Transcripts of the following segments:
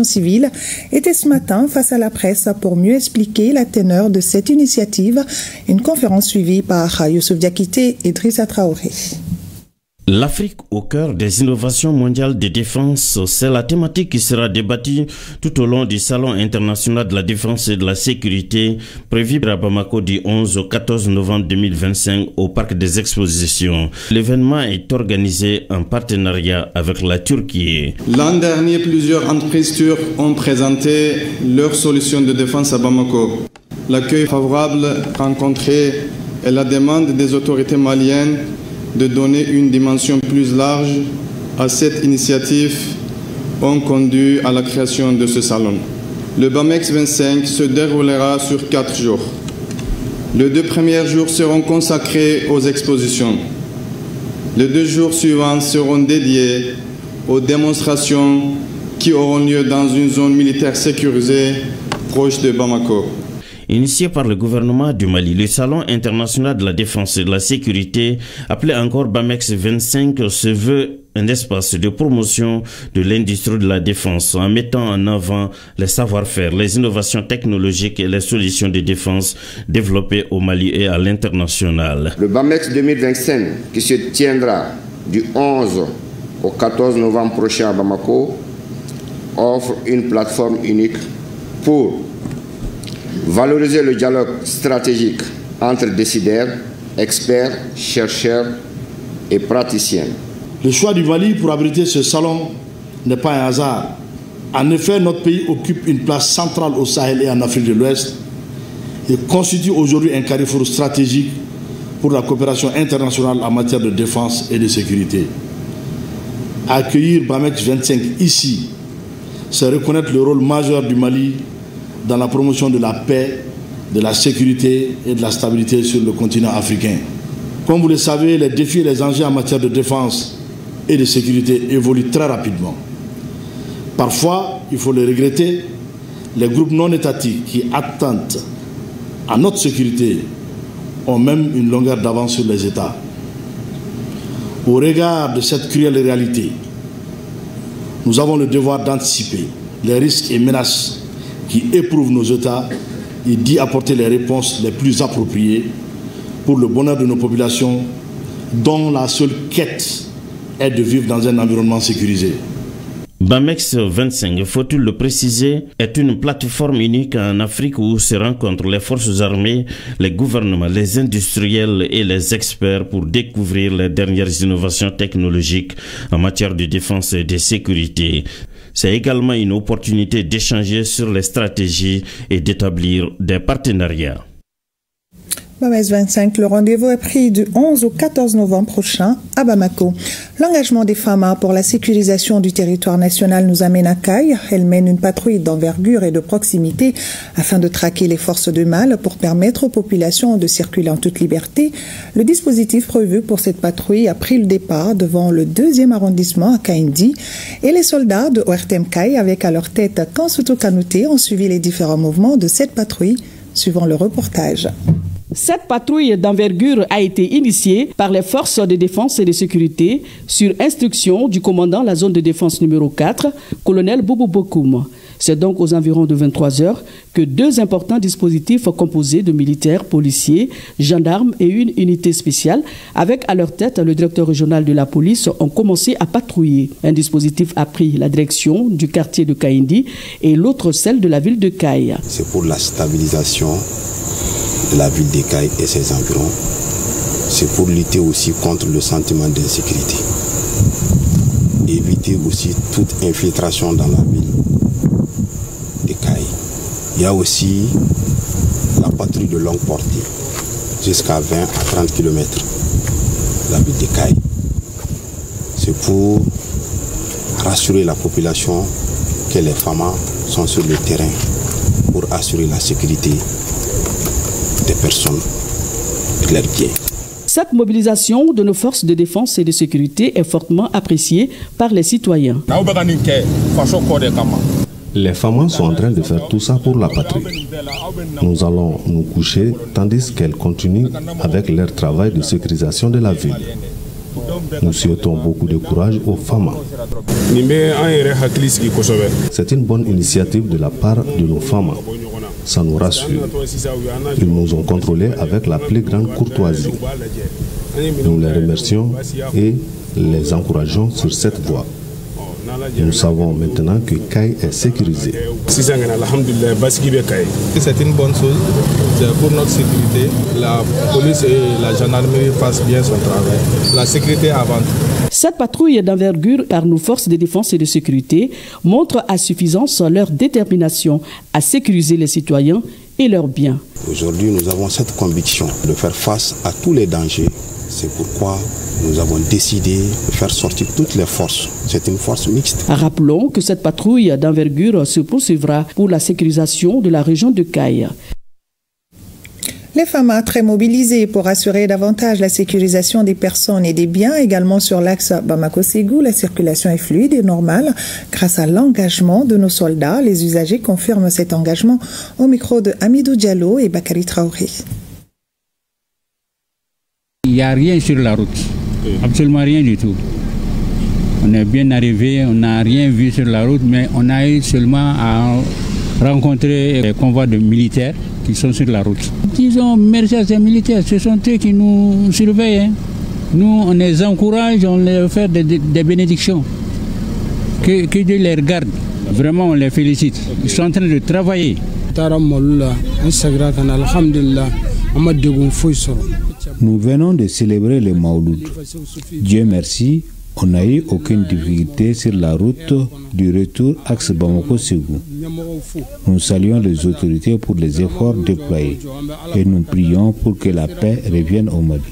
civile était ce matin face à la presse pour mieux expliquer la teneur de cette initiative. Une conférence suivie par Youssouf Diakité et Idrissa Traoré. L'Afrique au cœur des innovations mondiales de défense, c'est la thématique qui sera débattue tout au long du Salon international de la défense et de la sécurité prévu à Bamako du 11 au 14 novembre 2025 au Parc des Expositions. L'événement est organisé en partenariat avec la Turquie. L'an dernier, plusieurs entreprises turques ont présenté leurs solutions de défense à Bamako. L'accueil favorable rencontré et la demande des autorités maliennes de donner une dimension plus large à cette initiative ont conduit à la création de ce salon. Le BAMEX 25 se déroulera sur 4 jours. Les 2 premiers jours seront consacrés aux expositions. Les 2 jours suivants seront dédiés aux démonstrations qui auront lieu dans une zone militaire sécurisée proche de Bamako. Initié par le gouvernement du Mali, le Salon international de la défense et de la sécurité, appelé encore BAMEX 25, se veut un espace de promotion de l'industrie de la défense en mettant en avant les savoir-faire, les innovations technologiques et les solutions de défense développées au Mali et à l'international. Le BAMEX 2025, qui se tiendra du 11 au 14 novembre prochain à Bamako, offre une plateforme unique pour valoriser le dialogue stratégique entre décideurs, experts, chercheurs et praticiens. Le choix du Mali pour abriter ce salon n'est pas un hasard. En effet, notre pays occupe une place centrale au Sahel et en Afrique de l'Ouest et constitue aujourd'hui un carrefour stratégique pour la coopération internationale en matière de défense et de sécurité. Accueillir BAMEX 25 ici, c'est reconnaître le rôle majeur du Mali dans la promotion de la paix, de la sécurité et de la stabilité sur le continent africain. Comme vous le savez, les défis et les enjeux en matière de défense et de sécurité évoluent très rapidement. Parfois, il faut le regretter, les groupes non étatiques qui attentent à notre sécurité ont même une longueur d'avance sur les États. Au regard de cette cruelle réalité, nous avons le devoir d'anticiper les risques et menaces qui éprouve nos États et d'y apporter les réponses les plus appropriées pour le bonheur de nos populations dont la seule quête est de vivre dans un environnement sécurisé. BAMEX 25, faut-il le préciser, est une plateforme unique en Afrique où se rencontrent les forces armées, les gouvernements, les industriels et les experts pour découvrir les dernières innovations technologiques en matière de défense et de sécurité. C'est également une opportunité d'échanger sur les stratégies et d'établir des partenariats. BAMEX 25, le rendez-vous est pris du 11 au 14 novembre prochain à Bamako. L'engagement des FAMA pour la sécurisation du territoire national nous amène à Kayes. Elle mène une patrouille d'envergure et de proximité afin de traquer les forces de mal pour permettre aux populations de circuler en toute liberté. Le dispositif prévu pour cette patrouille a pris le départ devant le 2e arrondissement à Kaindi et les soldats de ORTM Kayes avec à leur tête Kansuto Kanouté ont suivi les différents mouvements de cette patrouille, suivant le reportage. Cette patrouille d'envergure a été initiée par les forces de défense et de sécurité sur instruction du commandant de la zone de défense numéro 4, colonel Boubou Bokoum. C'est donc aux environs de 23 heures que 2 importants dispositifs composés de militaires, policiers, gendarmes et une unité spéciale, avec à leur tête le directeur régional de la police, ont commencé à patrouiller. Un dispositif a pris la direction du quartier de Kaindi et l'autre celle de la ville de Kayes. C'est pour la stabilisation de la ville de Kayes et ses environs. C'est pour lutter aussi contre le sentiment d'insécurité. Éviter aussi toute infiltration dans la ville de Kayes. Il y a aussi la patrouille de longue portée, jusqu'à 20 à 30 km de la ville de Kayes. C'est pour rassurer la population que les FAMA sont sur le terrain pour assurer la sécurité des personnes et de leurs biens. Cette mobilisation de nos forces de défense et de sécurité est fortement appréciée par les citoyens. Les femmes sont en train de faire tout ça pour la patrie. Nous allons nous coucher tandis qu'elles continuent avec leur travail de sécurisation de la ville. Nous souhaitons beaucoup de courage aux femmes. C'est une bonne initiative de la part de nos femmes. Ça nous rassure. Ils nous ont contrôlés avec la plus grande courtoisie. Nous les remercions et les encourageons sur cette voie. Nous savons maintenant que Kai est sécurisé. C'est une bonne chose. C'est pour notre sécurité. La police et la gendarmerie fassent bien son travail. La sécurité avant tout. Cette patrouille d'envergure par nos forces de défense et de sécurité montre à suffisance leur détermination à sécuriser les citoyens et leurs biens. Aujourd'hui, nous avons cette conviction de faire face à tous les dangers. C'est pourquoi nous avons décidé de faire sortir toutes les forces. C'est une force mixte. Rappelons que cette patrouille d'envergure se poursuivra pour la sécurisation de la région de Kayes. Les FAMA très mobilisés pour assurer davantage la sécurisation des personnes et des biens, également sur l'axe Bamako-Ségou. La circulation est fluide et normale grâce à l'engagement de nos soldats. Les usagers confirment cet engagement au micro de Hamidou Diallo et Bakary Traoré. Il n'y a rien sur la route, absolument rien du tout. On est bien arrivé, on n'a rien vu sur la route, mais on a eu seulement à rencontrer des convois de militaires qui sont sur la route. Disons merci à ces militaires, ce sont eux qui nous surveillent. Nous, on les encourage, on leur fait des bénédictions. Que Dieu les regarde. Vraiment, on les félicite. Ils sont en train de travailler. Nous venons de célébrer le Maouloud. Dieu merci, on n'a eu aucune difficulté sur la route du retour axe Bamako-Ségou. Nous saluons les autorités pour les efforts déployés et nous prions pour que la paix revienne au Mali.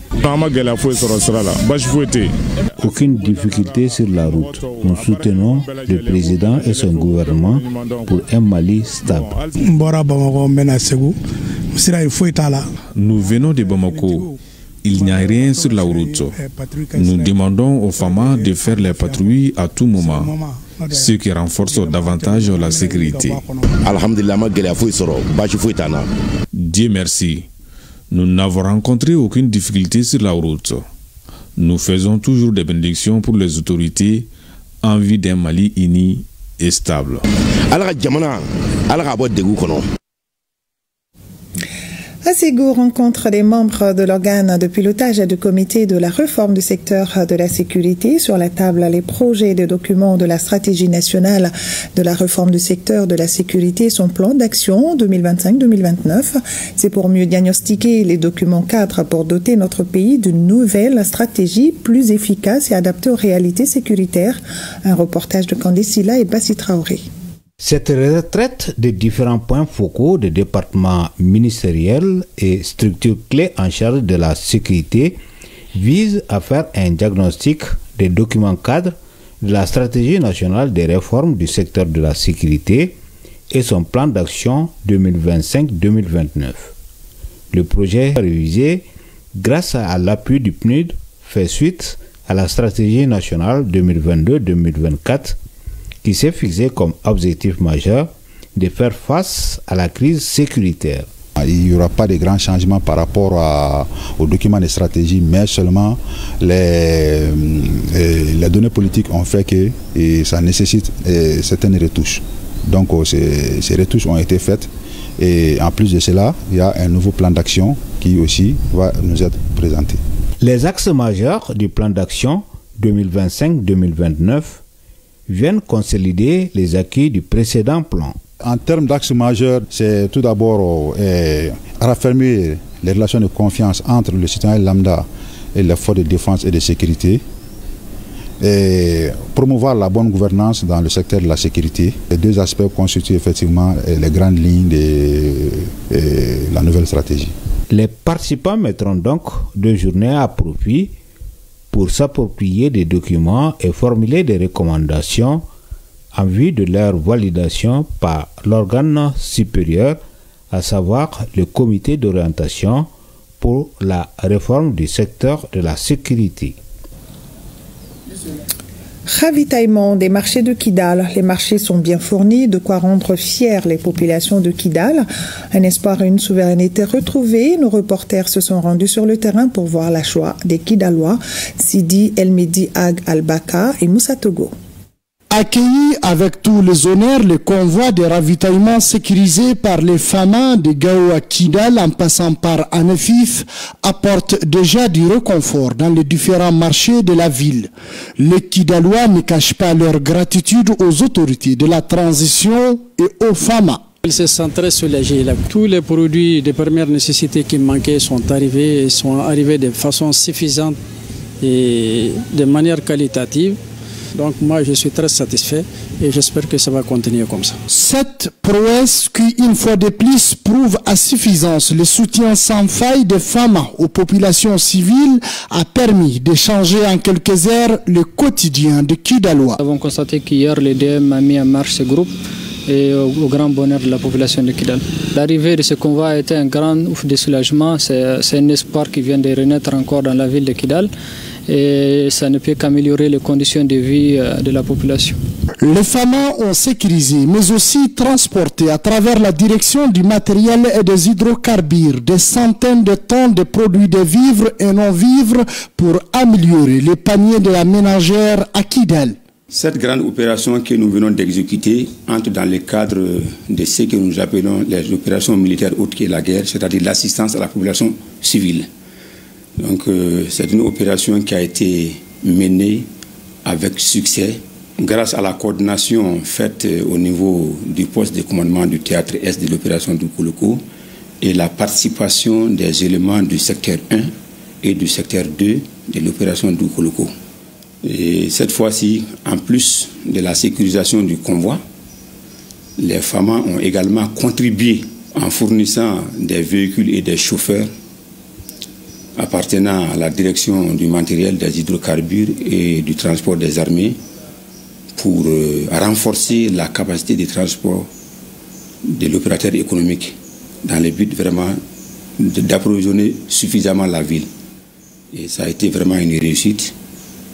Aucune difficulté sur la route. Nous soutenons le président et son gouvernement pour un Mali stable. Nous venons de Bamako. Il n'y a rien sur la route. Nous demandons aux FAMA de faire les patrouilles à tout moment, ce qui renforce davantage la sécurité. Dieu merci. Nous n'avons rencontré aucune difficulté sur la route. Nous faisons toujours des bénédictions pour les autorités en vue d'un Mali uni et stable. À Ségou, rencontre des membres de l'organe de pilotage et du comité de la réforme du secteur de la sécurité. Sur la table, les projets de documents de la stratégie nationale de la réforme du secteur de la sécurité et son plan d'action 2025-2029. C'est pour mieux diagnostiquer les documents cadres pour doter notre pays d'une nouvelle stratégie plus efficace et adaptée aux réalités sécuritaires. Un reportage de Candice Silla et Bassi Traoré. Cette retraite des différents points focaux des départements ministériels et structures clés en charge de la sécurité vise à faire un diagnostic des documents cadres de la stratégie nationale des réformes du secteur de la sécurité et son plan d'action 2025-2029. Le projet révisé, grâce à l'appui du PNUD, fait suite à la stratégie nationale 2022-2024 qui s'est fixé comme objectif majeur de faire face à la crise sécuritaire. Il n'y aura pas de grands changements par rapport aux documents de stratégie, mais seulement les données politiques ont fait que ça nécessite certaines retouches. Donc ces retouches ont été faites et en plus de cela, il y a un nouveau plan d'action qui aussi va nous être présenté. Les axes majeurs du plan d'action 2025-2029 viennent consolider les acquis du précédent plan. En termes d'axes majeurs, c'est tout d'abord raffermir les relations de confiance entre le citoyen lambda et les forces de défense et de sécurité, et promouvoir la bonne gouvernance dans le secteur de la sécurité. Les deux aspects constituent effectivement les grandes lignes de la nouvelle stratégie. Les participants mettront donc 2 journées à profit pour s'approprier des documents et formuler des recommandations en vue de leur validation par l'organe supérieur, à savoir le comité d'orientation pour la réforme du secteur de la sécurité. Ravitaillement des marchés de Kidal. Les marchés sont bien fournis, de quoi rendre fiers les populations de Kidal. Un espoir et une souveraineté retrouvée. Nos reporters se sont rendus sur le terrain pour voir la joie des Kidalois, Sidi Elmedi Ag Al-Baka et Moussa Togo. Accueillis avec tous les honneurs, le convoi de ravitaillement sécurisé par les FAMA de Gao à Kidal en passant par Anefif apporte déjà du réconfort dans les différents marchés de la ville. Les Kidalois ne cachent pas leur gratitude aux autorités de la transition et aux FAMA. Ils se sentent très soulagés. Tous les produits de première nécessité qui manquaient sont arrivés de façon suffisante et de manière qualitative. Donc moi je suis très satisfait et j'espère que ça va continuer comme ça. Cette prouesse qui une fois de plus prouve à suffisance le soutien sans faille des femmes aux populations civiles a permis de changer en quelques heures le quotidien de Kidalois. Nous avons constaté qu'hier le DM a mis en marche ce groupe et au grand bonheur de la population de Kidal. L'arrivée de ce convoi a été un grand ouf de soulagement, c'est un espoir qui vient de renaître encore dans la ville de Kidal. Et ça ne peut qu'améliorer les conditions de vie de la population. Les FAMA ont sécurisé, mais aussi transporté à travers la direction du matériel et des hydrocarbures des centaines de tonnes de produits de vivres et non-vivres pour améliorer les paniers de la ménagère à Kidal. Cette grande opération que nous venons d'exécuter entre dans le cadre de ce que nous appelons les opérations militaires autres que la guerre, c'est-à-dire l'assistance à la population civile. Donc c'est une opération qui a été menée avec succès grâce à la coordination faite au niveau du poste de commandement du théâtre Est de l'opération du Koloko et la participation des éléments du secteur 1 et du secteur 2 de l'opération du Koloko. Et cette fois-ci, en plus de la sécurisation du convoi, les FAMA ont également contribué en fournissant des véhicules et des chauffeurs appartenant à la direction du matériel, des hydrocarbures et du transport des armées pour renforcer la capacité de transport de l'opérateur économique dans le but vraiment d'approvisionner suffisamment la ville. Et ça a été vraiment une réussite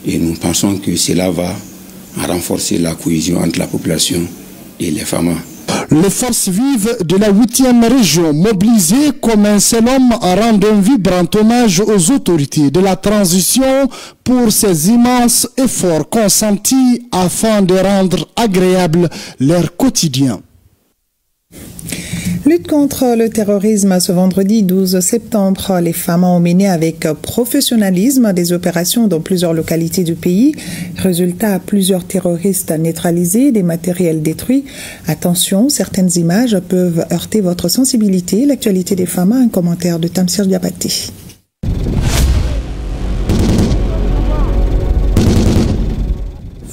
et nous pensons que cela va renforcer la cohésion entre la population et les FAMA. Les forces vives de la 8e région, mobilisées comme un seul homme, rendent un vibrant hommage aux autorités de la transition pour ces immenses efforts consentis afin de rendre agréable leur quotidien. Lutte contre le terrorisme. Ce vendredi 12 septembre, les femmes ont mené avec professionnalisme des opérations dans plusieurs localités du pays. Résultat, plusieurs terroristes neutralisés, des matériels détruits. Attention, certaines images peuvent heurter votre sensibilité. L'actualité des femmes, un commentaire de Tamsir Diabati.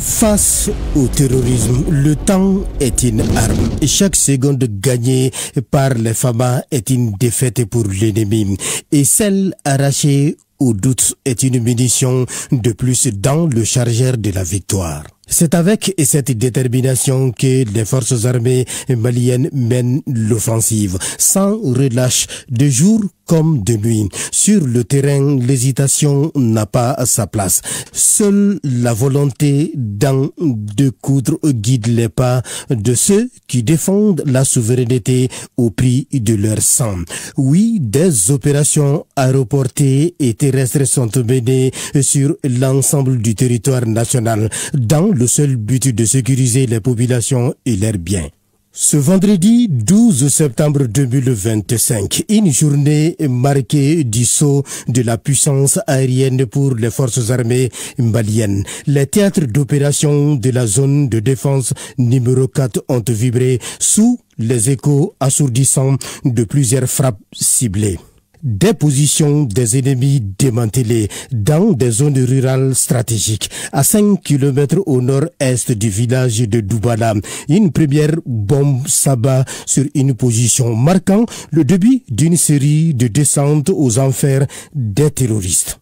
Face au terrorisme, le temps est une arme. Et chaque seconde gagnée par les FAMA est une défaite pour l'ennemi. Et celle arrachée au doute est une munition de plus dans le chargeur de la victoire. C'est avec cette détermination que les forces armées maliennes mènent l'offensive, sans relâche, de jour comme de nuit. Sur le terrain, l'hésitation n'a pas sa place. Seule la volonté d'en découdre guide les pas de ceux qui défendent la souveraineté au prix de leur sang. Oui, des opérations aéroportées et terrestres sont menées sur l'ensemble du territoire national, dans le seul but de sécuriser les populations et leurs biens. Ce vendredi 12 septembre 2025, une journée marquée du saut de la puissance aérienne pour les forces armées maliennes. Les théâtres d'opération de la zone de défense numéro 4 ont vibré sous les échos assourdissants de plusieurs frappes ciblées. Des positions des ennemis démantelées dans des zones rurales stratégiques à 5 km au nord-est du village de Doubala. Une première bombe s'abat sur une position marquant le début d'une série de descentes aux enfers des terroristes.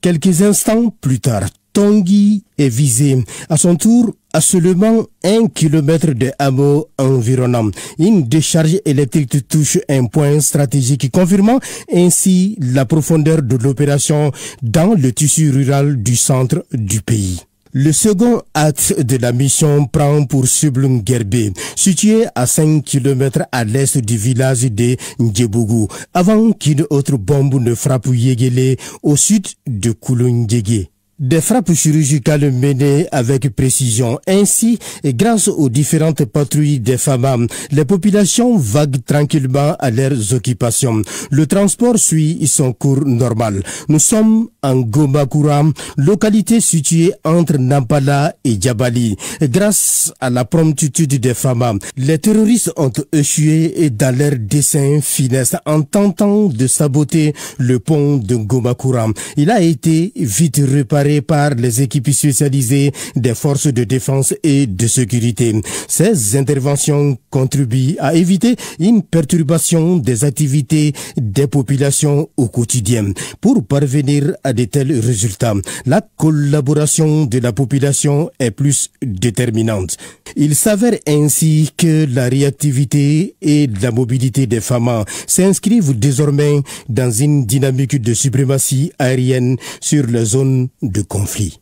Quelques instants plus tard, Tanguy est visé. À son tour, à seulement 1 km de hameau environnant, une décharge électrique touche un point stratégique, confirmant ainsi la profondeur de l'opération dans le tissu rural du centre du pays. Le second acte de la mission prend pour cible Ngerbé, situé à 5 km à l'est du village de Ndjebougou, avant qu'une autre bombe ne frappe Yéguélé au sud de Koulou-Ndjégué. Des frappes chirurgicales menées avec précision. Ainsi, et grâce aux différentes patrouilles des FAMA, les populations vaguent tranquillement à leurs occupations. Le transport suit son cours normal. Nous sommes en Gomakura, localité située entre Nampala et Djabali. Grâce à la promptitude des FAMA, les terroristes ont échoué dans leur dessein finesse en tentant de saboter le pont de Gomakura. Il a été vite réparé par les équipes spécialisées des forces de défense et de sécurité. Ces interventions contribuent à éviter une perturbation des activités des populations au quotidien. Pour parvenir à de tels résultats, la collaboration de la population est plus déterminante. Il s'avère ainsi que la réactivité et la mobilité des femmes s'inscrivent désormais dans une dynamique de suprématie aérienne sur les zones de conflit.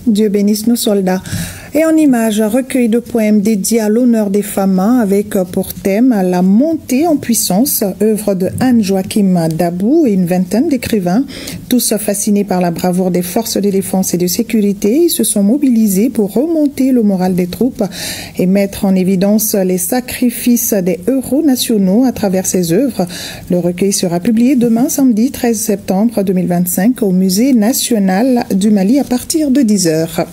Dieu bénisse nos soldats. Et en image, un recueil de poèmes dédié à l'honneur des femmes avec pour thème la montée en puissance, œuvre de Anne-Joachim Dabou et une vingtaine d'écrivains, tous fascinés par la bravoure des forces de défense et de sécurité. Ils se sont mobilisés pour remonter le moral des troupes et mettre en évidence les sacrifices des héros nationaux à travers ces œuvres. Le recueil sera publié demain, samedi 13 septembre 2025, au Musée national du Mali à partir de 10h.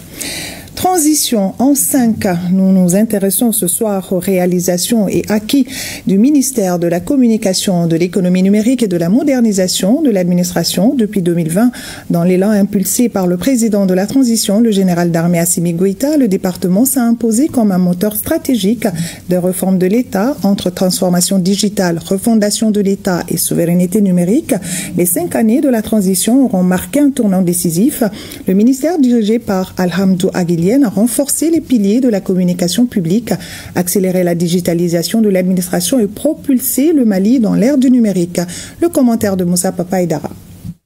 Transition en 5. Nous nous intéressons ce soir aux réalisations et acquis du ministère de la Communication, de l'économie numérique et de la modernisation de l'administration depuis 2020. Dans l'élan impulsé par le président de la transition, le général d'armée Assimi Goïta, le département s'est imposé comme un moteur stratégique de réforme de l'État entre transformation digitale, refondation de l'État et souveraineté numérique. Les 5 années de la transition auront marqué un tournant décisif. Le ministère dirigé par Alhamdou Aguilien a renforcé les piliers de la communication publique, accéléré la digitalisation de l'administration et propulsé le Mali dans l'ère du numérique. Le commentaire de Moussa Papaïdara.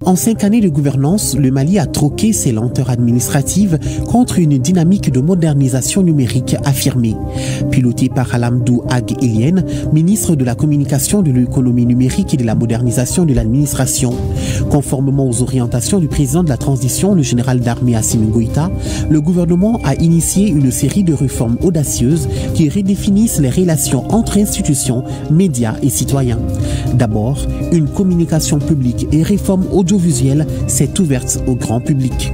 En 5 années de gouvernance, le Mali a troqué ses lenteurs administratives contre une dynamique de modernisation numérique affirmée. Piloté par Alhamdou Ag Ilien, ministre de la Communication, de l'économie numérique et de la modernisation de l'administration. Conformément aux orientations du président de la transition, le général d'armée Assimi Goïta, le gouvernement a initié une série de réformes audacieuses qui redéfinissent les relations entre institutions, médias et citoyens. D'abord, une communication publique et réforme audiovisuelle s'est ouverte au grand public.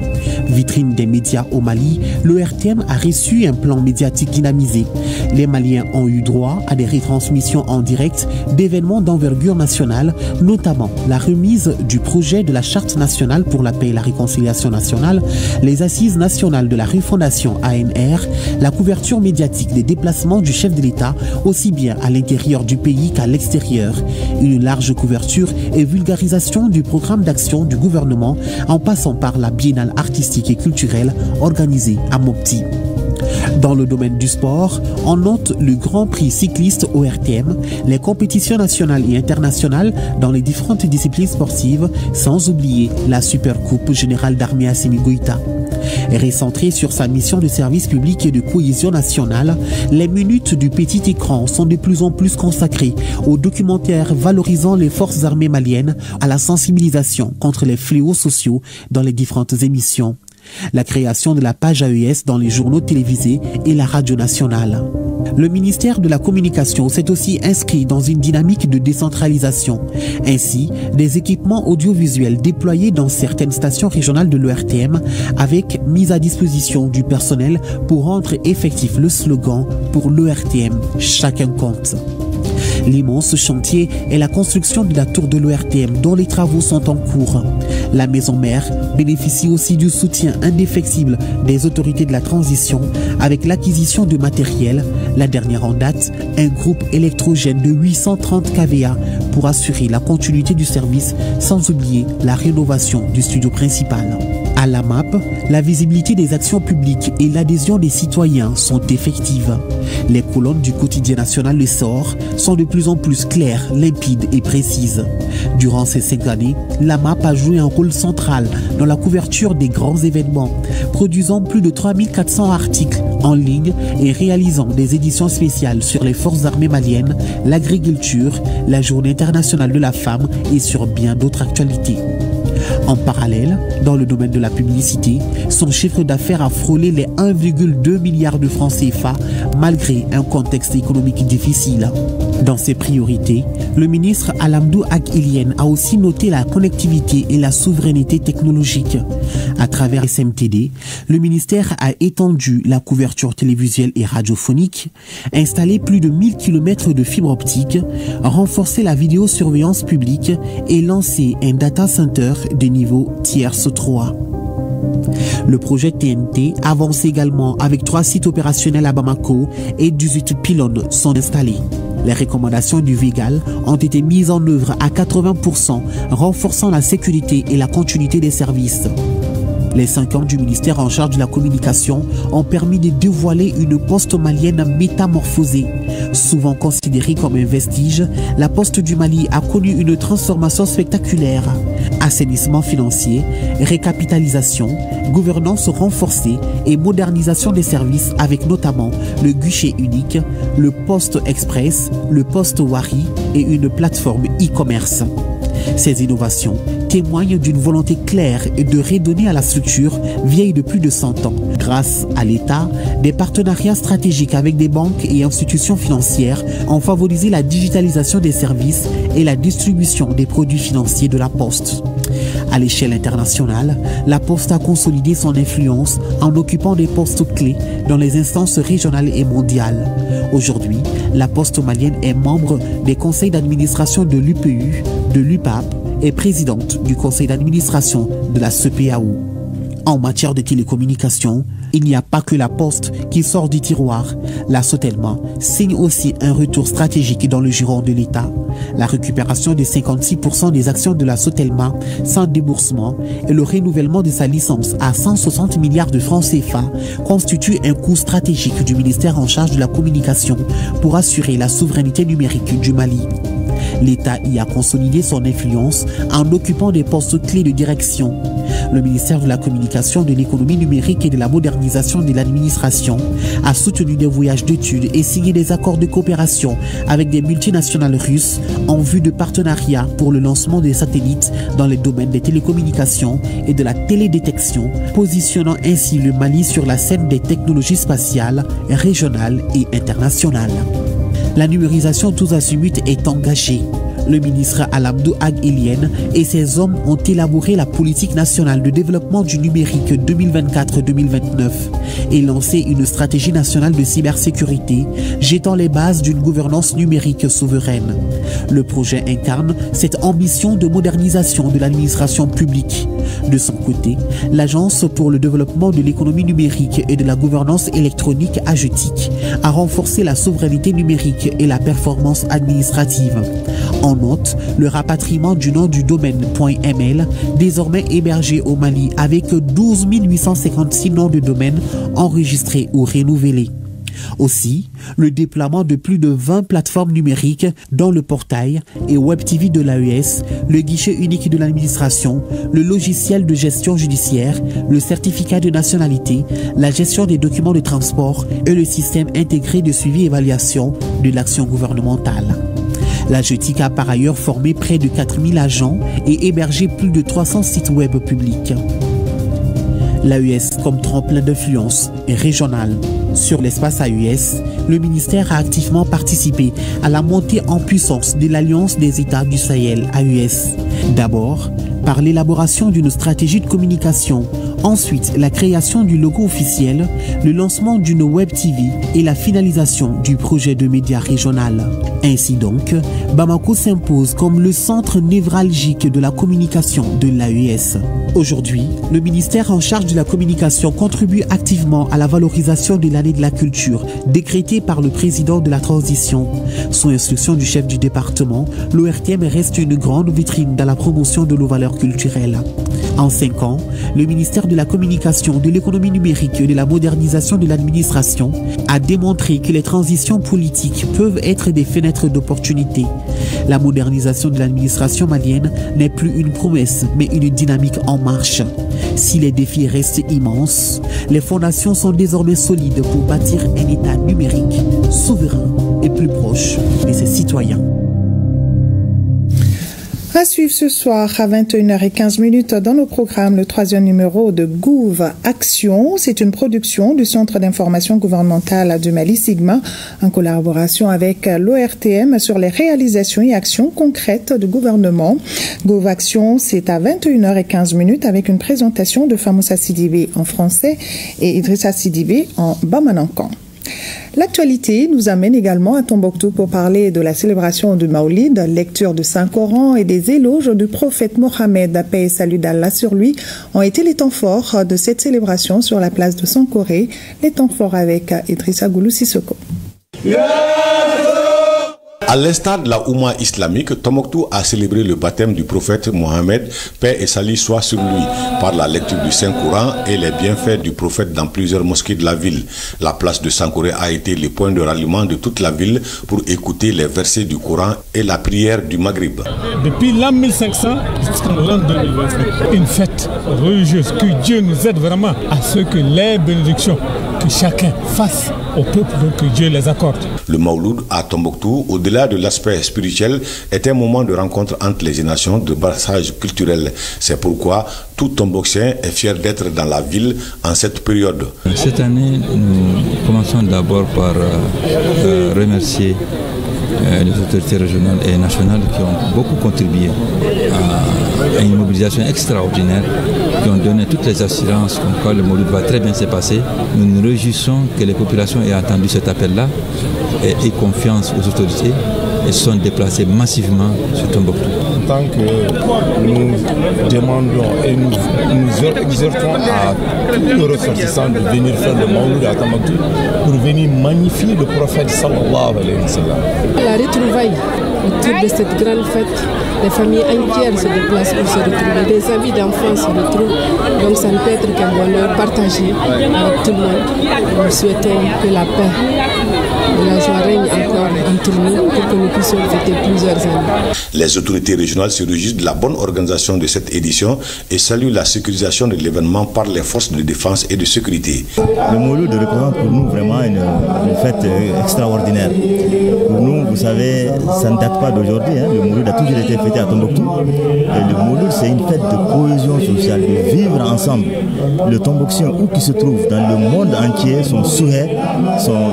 Vitrine des médias au Mali, le RTM a reçu un plan médiatique dynamisé. Les Maliens ont eu droit à des retransmissions en direct d'événements d'envergure nationale, notamment la remise du projet de la Charte nationale pour la paix et la réconciliation nationale, les assises nationales de la refondation ANR, la couverture médiatique des déplacements du chef de l'État, aussi bien à l'intérieur du pays qu'à l'extérieur, une large couverture et vulgarisation du programme d'action du gouvernement en passant par la biennale artistique et culturelle organisée à Mopti. Dans le domaine du sport, on note le Grand Prix cycliste au RTM, les compétitions nationales et internationales dans les différentes disciplines sportives, sans oublier la Super Coupe générale d'armée Assimi Goïta. Recentré sur sa mission de service public et de cohésion nationale, les minutes du petit écran sont de plus en plus consacrées aux documentaires valorisant les forces armées maliennes, à la sensibilisation contre les fléaux sociaux dans les différentes émissions. La création de la page AES dans les journaux télévisés et la radio nationale. Le ministère de la Communication s'est aussi inscrit dans une dynamique de décentralisation. Ainsi, des équipements audiovisuels déployés dans certaines stations régionales de l'ERTM avec mise à disposition du personnel pour rendre effectif le slogan pour l'ERTM, chacun compte. L'immense chantier est la construction de la tour de l'ERTM dont les travaux sont en cours. La maison mère bénéficie aussi du soutien indéfectible des autorités de la transition avec l'acquisition de matériel, la dernière en date, un groupe électrogène de 830 kVA pour assurer la continuité du service sans oublier la rénovation du studio principal. À la MAP, la visibilité des actions publiques et l'adhésion des citoyens sont effectives. Les colonnes du quotidien national Le Sort sont de plus en plus claires, limpides et précises. Durant ces 5 années, la MAP a joué un rôle central dans la couverture des grands événements, produisant plus de 3400 articles en ligne et réalisant des éditions spéciales sur les forces armées maliennes, l'agriculture, la Journée internationale de la femme et sur bien d'autres actualités. En parallèle, dans le domaine de la publicité, son chiffre d'affaires a frôlé les 1,2 milliard de francs CFA malgré un contexte économique difficile. Dans ses priorités, le ministre Alamdou Ag-Ilien a aussi noté la connectivité et la souveraineté technologique. À travers SMTD, le ministère a étendu la couverture télévisuelle et radiophonique, installé plus de 1000 km de fibres optiques, renforcé la vidéosurveillance publique et lancé un data center de niveau tierce 3. Le projet TNT avance également avec 3 sites opérationnels à Bamako et 18 pylônes sont installés. Les recommandations du VIGAL ont été mises en œuvre à 80%, renforçant la sécurité et la continuité des services. Les 5 ans du ministère en charge de la communication ont permis de dévoiler une poste malienne métamorphosée. Souvent considérée comme un vestige, la poste du Mali a connu une transformation spectaculaire. Assainissement financier, récapitalisation, gouvernance renforcée et modernisation des services avec notamment le guichet unique, le poste express, le poste Wari et une plateforme e-commerce. Ces innovations témoignent d'une volonté claire de redonner à la structure vieille de plus de 100 ans. Grâce à l'État, des partenariats stratégiques avec des banques et institutions financières ont favorisé la digitalisation des services et la distribution des produits financiers de la Poste. À l'échelle internationale, la Poste a consolidé son influence en occupant des postes clés dans les instances régionales et mondiales. Aujourd'hui, la Poste malienne est membre des conseils d'administration de l'UPU, de l'UPAP et présidente du conseil d'administration de la CEPEAO. En matière de télécommunications, il n'y a pas que la Poste qui sort du tiroir. La Sotelma signe aussi un retour stratégique dans le giron de l'État. La récupération de 56% des actions de la Sotelma sans déboursement et le renouvellement de sa licence à 160 milliards de francs CFA constituent un coup stratégique du ministère en charge de la communication pour assurer la souveraineté numérique du Mali. L'État y a consolidé son influence en occupant des postes clés de direction. Le ministère de la Communication, de l'Économie numérique et de la Modernisation de l'administration a soutenu des voyages d'études et signé des accords de coopération avec des multinationales russes en vue de partenariats pour le lancement des satellites dans les domaines des télécommunications et de la télédétection, positionnant ainsi le Mali sur la scène des technologies spatiales, régionales et internationales. La numérisation tous azimuts est engagée. Le ministre Alamdou Ag-Ilien et ses hommes ont élaboré la politique nationale de développement du numérique 2024-2029 et lancé une stratégie nationale de cybersécurité, jetant les bases d'une gouvernance numérique souveraine. Le projet incarne cette ambition de modernisation de l'administration publique. De son côté, l'Agence pour le développement de l'économie numérique et de la gouvernance électronique AGETIC a renforcé la souveraineté numérique et la performance administrative. En note, le rapatriement du nom du domaine .ml, désormais hébergé au Mali avec 12 856 noms de domaine enregistrés ou renouvelés. Aussi, le déploiement de plus de 20 plateformes numériques dont le portail et Web TV de l'AES, le guichet unique de l'administration, le logiciel de gestion judiciaire, le certificat de nationalité, la gestion des documents de transport et le système intégré de suivi et évaluation de l'action gouvernementale. La GETIC a par ailleurs formé près de 4000 agents et hébergé plus de 300 sites web publics. L'AES comme tremplin d'influence est régional. Sur l'espace AES, le ministère a activement participé à la montée en puissance de l'Alliance des États du Sahel AES. D'abord, par l'élaboration d'une stratégie de communication, ensuite la création du logo officiel, le lancement d'une Web TV et la finalisation du projet de médias régional. Ainsi donc, Bamako s'impose comme le centre névralgique de la communication de l'AES. Aujourd'hui, le ministère en charge de la communication contribue activement à la valorisation de l'année de la culture, décrétée par le président de la transition. Sous instruction du chef du département, l'ORTM reste une grande vitrine dans la promotion de nos valeurs culturelles. En 5 ans, le ministère de la Communication, de l'économie numérique et de la modernisation de l'administration a démontré que les transitions politiques peuvent être des fenêtres d'opportunité. La modernisation de l'administration malienne n'est plus une promesse, mais une dynamique en marche. Si les défis restent immenses, les fondations sont désormais solides pour bâtir un État numérique, souverain et plus proche de ses citoyens. À suivre ce soir à 21h15 dans nos programmes, le 3e numéro de Gouv Action. C'est une production du Centre d'information gouvernementale du Mali, Sigma, en collaboration avec l'ORTM sur les réalisations et actions concrètes du gouvernement. Gouv Action, c'est à 21h15 avec une présentation de Famoussa Sidibé en français et Idrissa Sidibé en bamanankan. L'actualité nous amène également à Tombouctou pour parler de la célébration du Maoulid, lecture du Saint-Coran et des éloges du prophète Mohammed, paix et salut d'Allah sur lui, ont été les temps forts de cette célébration sur la place de Sankoré. Les temps forts avec Idrissa Goulou Sissoko. À l'instar de la Oumma islamique, Tombouctou a célébré le baptême du prophète Mohammed, paix et salut soit sur lui, par la lecture du Saint-Coran et les bienfaits du prophète dans plusieurs mosquées de la ville. La place de Sankoré a été le point de ralliement de toute la ville pour écouter les versets du Coran et la prière du Maghrib. Depuis l'an 1500 jusqu'en l'an 2025, une fête religieuse, que Dieu nous aide vraiment à ce que les bénédictions que chacun fasse au peuple, donc que Dieu les accorde. Le Mauloud à Tombouctou, au-delà de l'aspect spirituel, est un moment de rencontre entre les nations, de brassage culturel. C'est pourquoi tout Tombouctien est fier d'être dans la ville en cette période. Cette année, nous commençons d'abord par remercier les autorités régionales et nationales qui ont beaucoup contribué à une mobilisation extraordinaire, qui ont donné toutes les assurances comme quoi le Mauloud va très bien se passer. Nous nous réjouissons que les populations aient attendu cet appel-là et aient confiance aux autorités et se sont déplacés massivement sur Tombouctou. En tant que nous demandons et nous exhortons à tous les ressortissants de venir faire le Mauloud à Tombouctou pour venir magnifier le prophète sallallahu alayhi wa sallam. La retrouvaille autour de cette grande fête, les familles entières se déplacent pour se retrouver, des amis d'enfants se retrouvent, donc ça ne peut être qu'un bonheur partagé avec tout le monde. Nous souhaitons que la paix et la joie règnent encore entre nous pour que nous puissions fêter plusieurs années. Les autorités régionales se réjouissent de la bonne organisation de cette édition et saluent la sécurisation de l'événement par les forces de défense et de sécurité. Le Mauloud représente pour nous vraiment une fête extraordinaire. Pour nous, vous savez, ça ne date pas d'aujourd'hui. Le Mauloud a toujours été fêté à Tombouctou. Et le Mauloud, c'est une fête de cohésion sociale, de vivre ensemble. Le Tombouctien, où qu'il se trouve dans le monde entier, son souhait,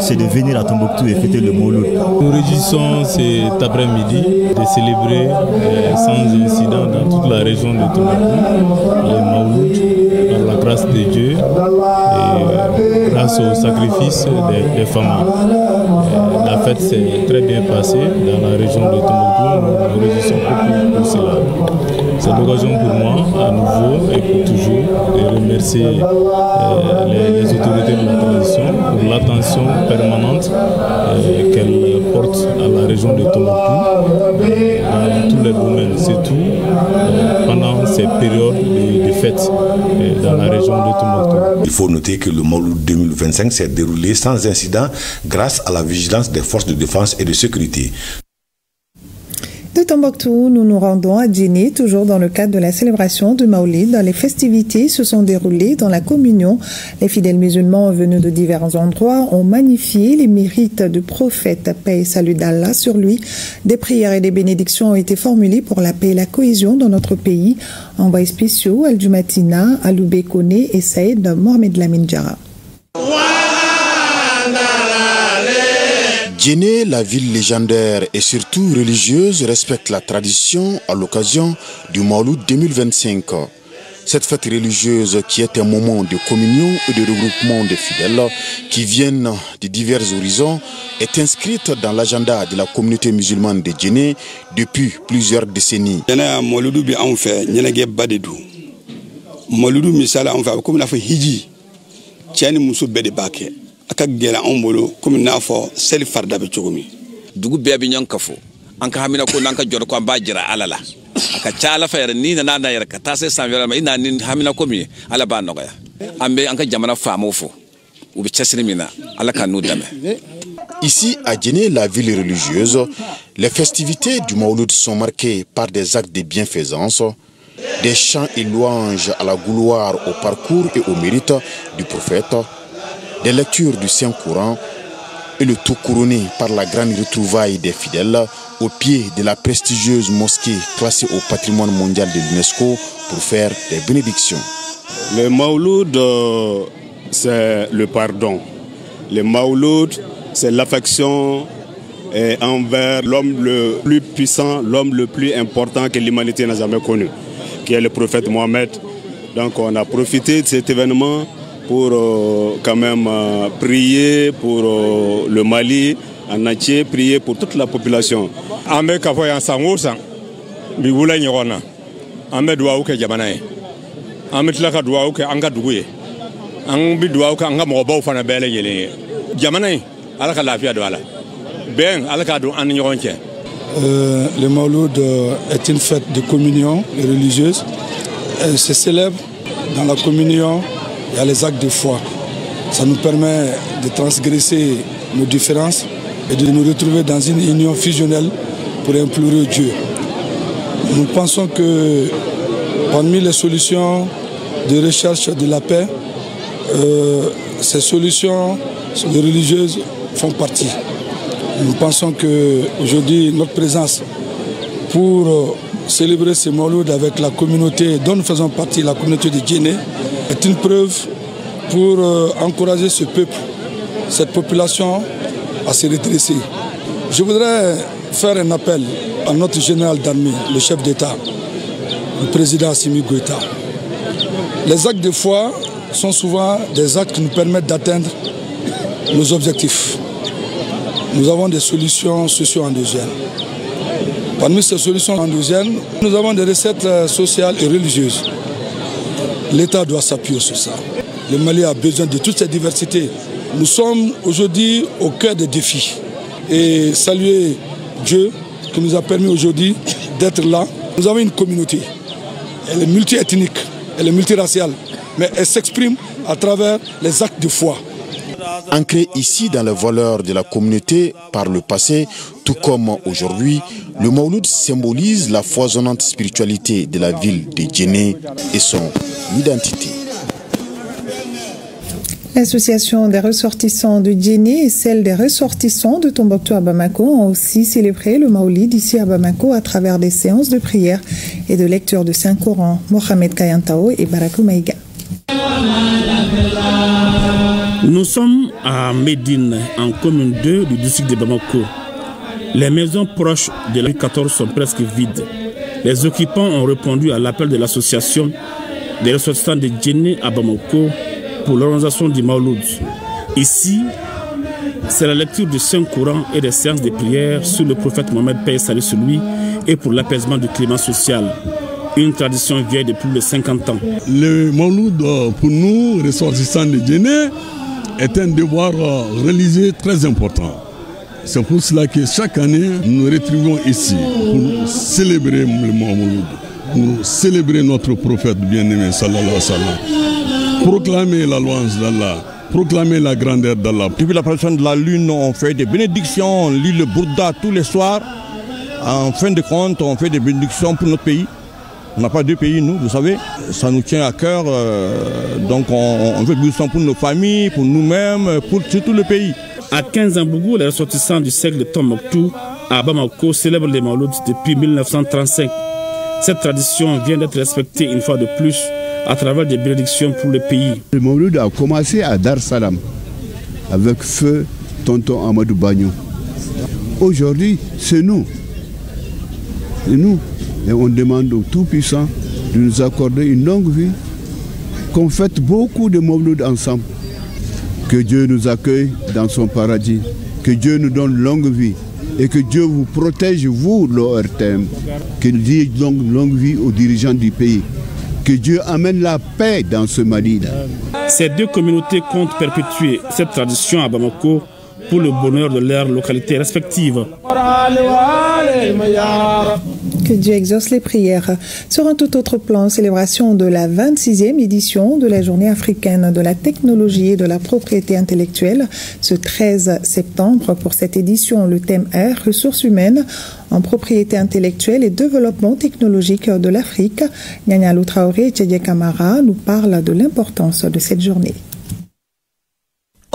c'est de venir à Tombouctou et fêter le Mauloud. Nous réjouissons cet après-midi de célébrer sans incident dans toute la région de Tombouctou le Mauloud, par la grâce de Dieu et grâce au sacrifice des familles. La fête s'est très bien passée dans la région de Tombouctou. Nous nous réjouissons beaucoup pour cela. C'est l'occasion pour moi, à nouveau et pour toujours, de remercier les autorités de la transition pour l'attention permanente qu'elles portent à la région de Tombouctou dans tous les domaines, surtout pendant ces périodes de fêtes dans la région de Tombouctou. Il faut noter que le Mauloud 2025 s'est déroulé sans incident grâce à la vigilance des forces de défense et de sécurité. De Tombouctou, nous nous rendons à Djinné, toujours dans le cadre de la célébration du Maoulid. Les festivités se sont déroulées dans la communion. Les fidèles musulmans venus de divers endroits ont magnifié les mérites du prophète, paix et salut d'Allah sur lui. Des prières et des bénédictions ont été formulées pour la paix et la cohésion dans notre pays. Envoyés spéciaux, Al-Jumatina, Aloubé Koné et Saïd Mohamed Lamine Diarra. Djinné, la ville légendaire et surtout religieuse, respecte la tradition à l'occasion du Mauloud 2025. Cette fête religieuse, qui est un moment de communion et de regroupement des fidèles qui viennent de divers horizons, est inscrite dans l'agenda de la communauté musulmane de Djinné depuis plusieurs décennies. Mauloud misala on fait comme la fait hiji tiani muso bede bake aka gela on bolo comme na fo sel farda be cogomi dugu be bi nyankafo anka hamina ko nanka jor ko ba jira alala ka cala fa ni na na yar ka ta sai san yara mai ina nin hamina komi ala ba no ya ambe an ka jamana famo fo u bi chesri mina ala ka nu dame. Ici, à Djenné, la ville religieuse, les festivités du Mawlud sont marquées par des actes de bienfaisance, des chants et louanges à la gloire, au parcours et au mérite du prophète, des lectures du Saint-Coran et le tout couronné par la grande retrouvaille des fidèles au pied de la prestigieuse mosquée classée au patrimoine mondial de l'UNESCO pour faire des bénédictions. Le Mawlud, c'est le pardon. Le Mawlud, c'est l'affection envers l'homme le plus puissant, l'homme le plus important que l'humanité n'a jamais connu, qui est le prophète Mohammed. Donc on a profité de cet événement pour quand même prier pour le Mali en entier, prier pour toute la population. Ambe kafoya sangosa bi wula nyona ambe duwa uke jabanae ambe tlaka duwa uke anga duguye ambe duwa uke anga mo baw fana bele yele jabanae. Le Mawlud est une fête de communion religieuse. Elle se célèbre dans la communion, il y a les actes de foi. Ça nous permet de transgresser nos différences et de nous retrouver dans une union fusionnelle pour implorer Dieu. Nous pensons que parmi les solutions de recherche de la paix, ces solutions religieuses font partie. Nous pensons qu'aujourd'hui, notre présence pour célébrer ce Mawlud avec la communauté dont nous faisons partie, la communauté de Djenné, est une preuve pour encourager ce peuple, cette population à se redresser. Je voudrais faire un appel à notre général d'armée, le chef d'État, le président Assimi Goïta. Les actes de foi sont souvent des actes qui nous permettent d'atteindre nos objectifs. Nous avons des solutions socio-endogènes. Parmi ces solutions endogènes, nous avons des recettes sociales et religieuses. L'État doit s'appuyer sur ça. Le Mali a besoin de toutes ces diversités. Nous sommes aujourd'hui au cœur des défis. Et saluer Dieu qui nous a permis aujourd'hui d'être là. Nous avons une communauté. Elle est multiethnique, elle est multiraciale, mais elle s'exprime à travers les actes de foi. Ancré ici dans les valeurs de la communauté par le passé, tout comme aujourd'hui, le Mawlud symbolise la foisonnante spiritualité de la ville de Djenné et son identité. L'association des ressortissants de Djenné et celle des ressortissants de Tombouctou à Bamako ont aussi célébré le Mawlid ici à Bamako à travers des séances de prière et de lecture de Saint-Coran. Mohamed Kayantao et Barakou Maïga. Nous sommes à Médine, en commune 2 du district de Bamako. Les maisons proches de la rue 14 sont presque vides. Les occupants ont répondu à l'appel de l'association des ressortissants de Djenné à Bamako pour l'organisation du Mawlud. Ici, c'est la lecture du Saint-Coran et des séances de prière sur le prophète Mohammed, paix et salut sur lui, et pour l'apaisement du climat social. Une tradition vieille de plus de 50 ans. Le Mawlud, pour nous, ressortissants de Djenné, est un devoir religieux très important. C'est pour cela que chaque année, nous nous retrouvons ici pour célébrer le Mawlud, pour célébrer notre prophète bien-aimé, sallallahu alayhi wa sallam, proclamer la louange d'Allah, proclamer la grandeur d'Allah. Depuis l'apparition de la lune, on fait des bénédictions, on lit le Bouddha tous les soirs. En fin de compte, on fait des bénédictions pour notre pays. On n'a pas deux pays, nous, vous savez. Ça nous tient à cœur. Donc on fait des bénédictions pour nos familles, pour nous-mêmes, pour tout le pays. À 15 Ambougou, les ressortissants du siècle de Tombouctou à Bamako célèbrent les Mawlud depuis 1935. Cette tradition vient d'être respectée une fois de plus à travers des bénédictions pour le pays. Le Mawlud a commencé à Dar Salam avec feu tonton Amadou Bagno. Aujourd'hui, c'est nous. Et nous. Et on demande au Tout-Puissant de nous accorder une longue vie, qu'on fête beaucoup de Mawlud ensemble. Que Dieu nous accueille dans son paradis, que Dieu nous donne longue vie et que Dieu vous protège, vous, l'ORTM. Qu'il dise longue vie aux dirigeants du pays. Que Dieu amène la paix dans ce Mali-là. Ces deux communautés comptent perpétuer cette tradition à Bamako pour le bonheur de leurs localités respectives. Que Dieu exauce les prières. Sur un tout autre plan, célébration de la 26e édition de la Journée africaine de la technologie et de la propriété intellectuelle. Ce 13 septembre, pour cette édition, le thème est « Ressources humaines en propriété intellectuelle et développement technologique de l'Afrique ». Nyanya Traoré et Tchèdje Kamara nous parlent de l'importance de cette journée.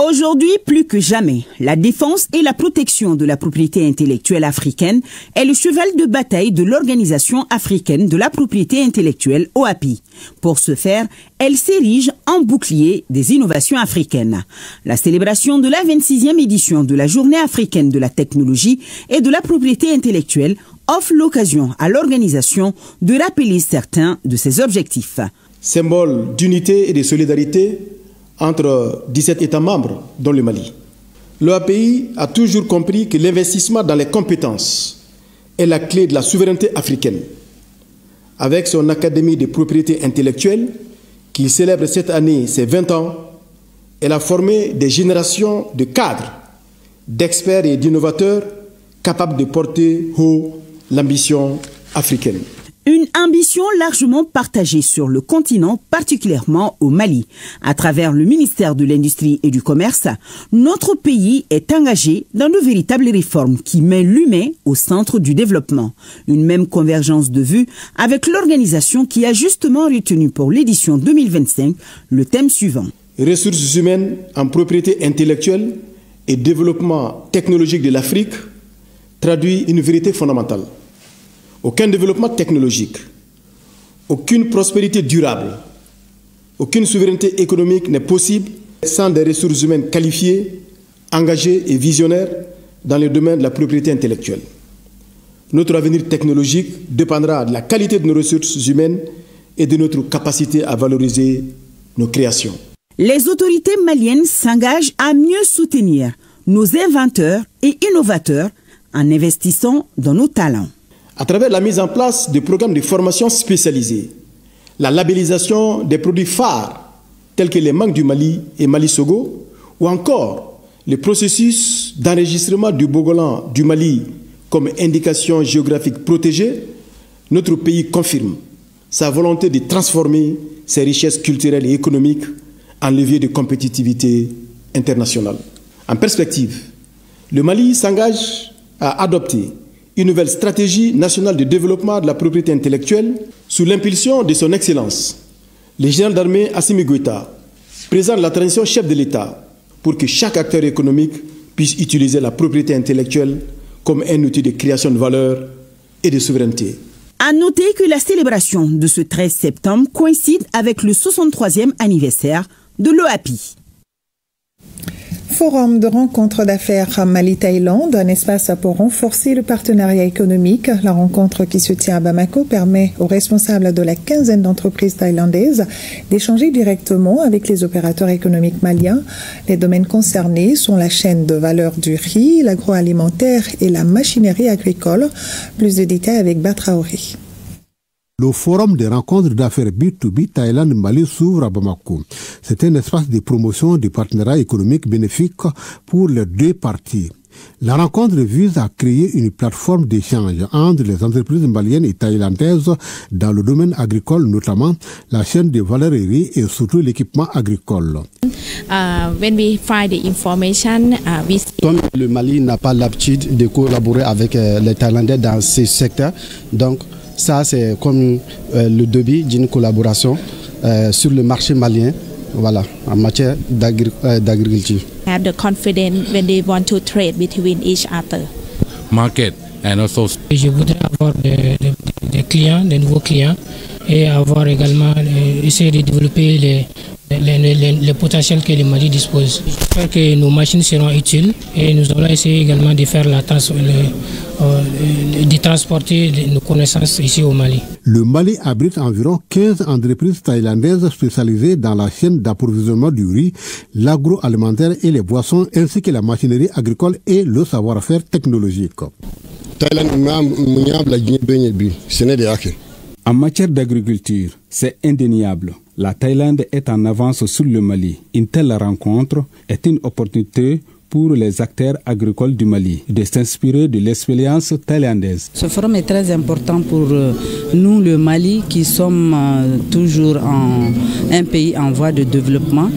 Aujourd'hui, plus que jamais, la défense et la protection de la propriété intellectuelle africaine est le cheval de bataille de l'Organisation africaine de la propriété intellectuelle, OAPI. Pour ce faire, elle s'érige en bouclier des innovations africaines. La célébration de la 26e édition de la Journée africaine de la technologie et de la propriété intellectuelle offre l'occasion à l'organisation de rappeler certains de ses objectifs. Symbole d'unité et de solidarité entre 17 États membres, dont le Mali. L'OAPI a toujours compris que l'investissement dans les compétences est la clé de la souveraineté africaine. Avec son académie de propriété intellectuelle, qui célèbre cette année ses 20 ans, elle a formé des générations de cadres, d'experts et d'innovateurs capables de porter haut l'ambition africaine. Une ambition largement partagée sur le continent, particulièrement au Mali. À travers le ministère de l'Industrie et du Commerce, notre pays est engagé dans de véritables réformes qui mettent l'humain au centre du développement. Une même convergence de vues avec l'organisation qui a justement retenu pour l'édition 2025 le thème suivant. Ressources humaines en propriété intellectuelle et développement technologique de l'Afrique traduit une vérité fondamentale. Aucun développement technologique, aucune prospérité durable, aucune souveraineté économique n'est possible sans des ressources humaines qualifiées, engagées et visionnaires dans le domaine de la propriété intellectuelle. Notre avenir technologique dépendra de la qualité de nos ressources humaines et de notre capacité à valoriser nos créations. Les autorités maliennes s'engagent à mieux soutenir nos inventeurs et innovateurs en investissant dans nos talents. À travers la mise en place de programmes de formation spécialisés, la labellisation des produits phares tels que les mangues du Mali et Mali-Sogo, ou encore le processus d'enregistrement du Bogolan du Mali comme indication géographique protégée, notre pays confirme sa volonté de transformer ses richesses culturelles et économiques en levier de compétitivité internationale. En perspective, le Mali s'engage à adopter une nouvelle stratégie nationale de développement de la propriété intellectuelle sous l'impulsion de son Excellence, le général d'armée Assimi Goïta, président de la transition chef de l'État, pour que chaque acteur économique puisse utiliser la propriété intellectuelle comme un outil de création de valeur et de souveraineté. À noter que la célébration de ce 13 septembre coïncide avec le 63e anniversaire de l'OAPI. Forum de rencontre d'affaires Mali-Thaïlande, un espace pour renforcer le partenariat économique. La rencontre qui se tient à Bamako permet aux responsables de la quinzaine d'entreprises thaïlandaises d'échanger directement avec les opérateurs économiques maliens. Les domaines concernés sont la chaîne de valeur du riz, l'agroalimentaire et la machinerie agricole. Plus de détails avec Batraoré. Le forum des rencontres d'affaires B2B Thaïlande-Mali s'ouvre à Bamako. C'est un espace de promotion du partenariat économique bénéfique pour les deux parties. La rencontre vise à créer une plateforme d'échange entre les entreprises maliennes et thaïlandaises dans le domaine agricole, notamment la chaîne de valeur riz et surtout l'équipement agricole. Comme le Mali n'a pas l'habitude de collaborer avec les Thaïlandais dans ce secteur, donc ça, c'est comme le début d'une collaboration sur le marché malien, voilà, en matière d'agriculture. Have the confidence when they want to trade between each other. Market and also. Je voudrais avoir des clients, des nouveaux clients, et avoir également essayer de développer les potentiels que le Mali dispose. J'espère que nos machines seront utiles et nous allons essayer également de faire de transporter nos connaissances ici au Mali. Le Mali abrite environ 15 entreprises thaïlandaises spécialisées dans la chaîne d'approvisionnement du riz, l'agroalimentaire et les boissons, ainsi que la machinerie agricole et le savoir-faire technologique. En matière d'agriculture, c'est indéniable. La Thaïlande est en avance sur le Mali. Une telle rencontre est une opportunité pour les acteurs agricoles du Mali de s'inspirer de l'expérience thaïlandaise. Ce forum est très important pour nous, le Mali, qui sommes toujours un pays en voie de développement.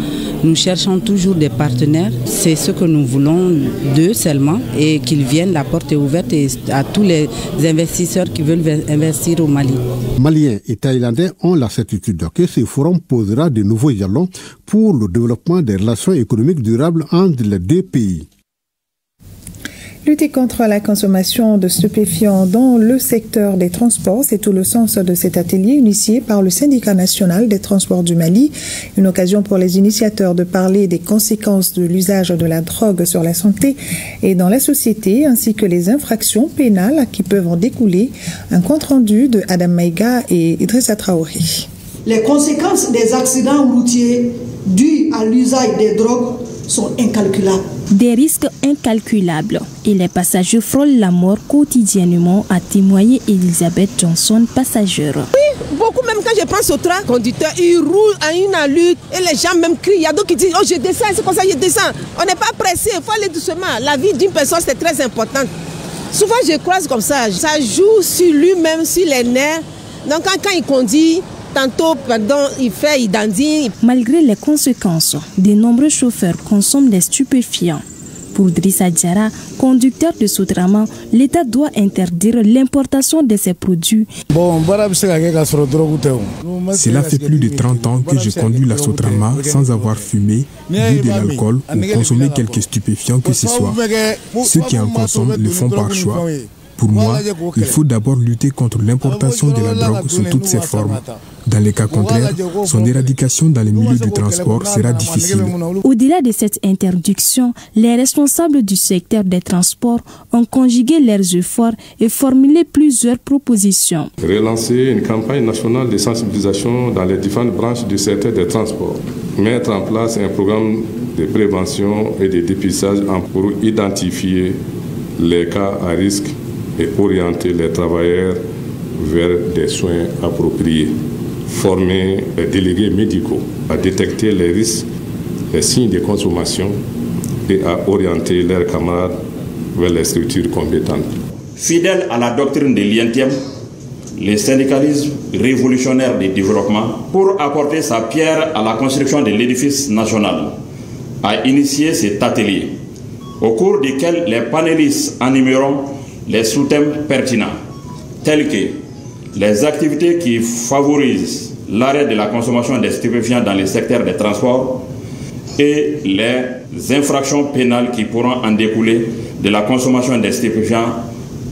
Nous cherchons toujours des partenaires. C'est ce que nous voulons d'eux seulement et qu'ils viennent. La porte est ouverte à tous les investisseurs qui veulent investir au Mali. Maliens et Thaïlandais ont la certitude que ce forum posera de nouveaux jalons pour le développement des relations économiques durables entre les deux pays. Lutter contre la consommation de stupéfiants dans le secteur des transports, c'est tout le sens de cet atelier initié par le Syndicat national des transports du Mali. Une occasion pour les initiateurs de parler des conséquences de l'usage de la drogue sur la santé et dans la société, ainsi que les infractions pénales qui peuvent en découler. Un compte-rendu de Adam Maïga et Idrissa Traoré. Les conséquences des accidents routiers dus à l'usage des drogues sont incalculables. Des risques incalculables et les passagers frôlent la mort quotidiennement, a témoigné Elisabeth Johnson, passagère. Oui, beaucoup même quand je prends ce train, le conducteur il roule à une allure et les gens même crient. Il y a d'autres qui disent oh je descends, c'est comme ça je descends. On n'est pas pressé, il faut aller doucement. La vie d'une personne c'est très importante. Souvent je croise comme ça joue sur lui-même, sur les nerfs. Donc quand il conduit, tantôt, il dandine. Malgré les conséquences, de nombreux chauffeurs consomment des stupéfiants. Pour Drissa Diara, conducteur de Sotrama, l'État doit interdire l'importation de ces produits. Cela fait plus de 30 ans que je conduis la Sotrama sans avoir fumé, bu de l'alcool ou consommé quelques stupéfiants que ce soit. Ceux qui en consomment le font par choix. Pour moi, il faut d'abord lutter contre l'importation de la drogue sous toutes ses formes. Dans les cas contraires, son éradication dans les milieux du transport sera difficile. Au-delà de cette interdiction, les responsables du secteur des transports ont conjugué leurs efforts et formulé plusieurs propositions. Relancer une campagne nationale de sensibilisation dans les différentes branches du secteur des transports. Mettre en place un programme de prévention et de dépistage pour identifier les cas à risque et orienter les travailleurs vers des soins appropriés. Former les délégués médicaux à détecter les risques, les signes de consommation et à orienter leurs camarades vers les structures compétentes. Fidèle à la doctrine de l'INTM, le syndicalisme révolutionnaire du développement, pour apporter sa pierre à la construction de l'édifice national, a initié cet atelier, au cours duquel les panélistes animeront les sous-thèmes pertinents, tels que les activités qui favorisent l'arrêt de la consommation des stupéfiants dans le secteur des transports et les infractions pénales qui pourront en découler de la consommation des stupéfiants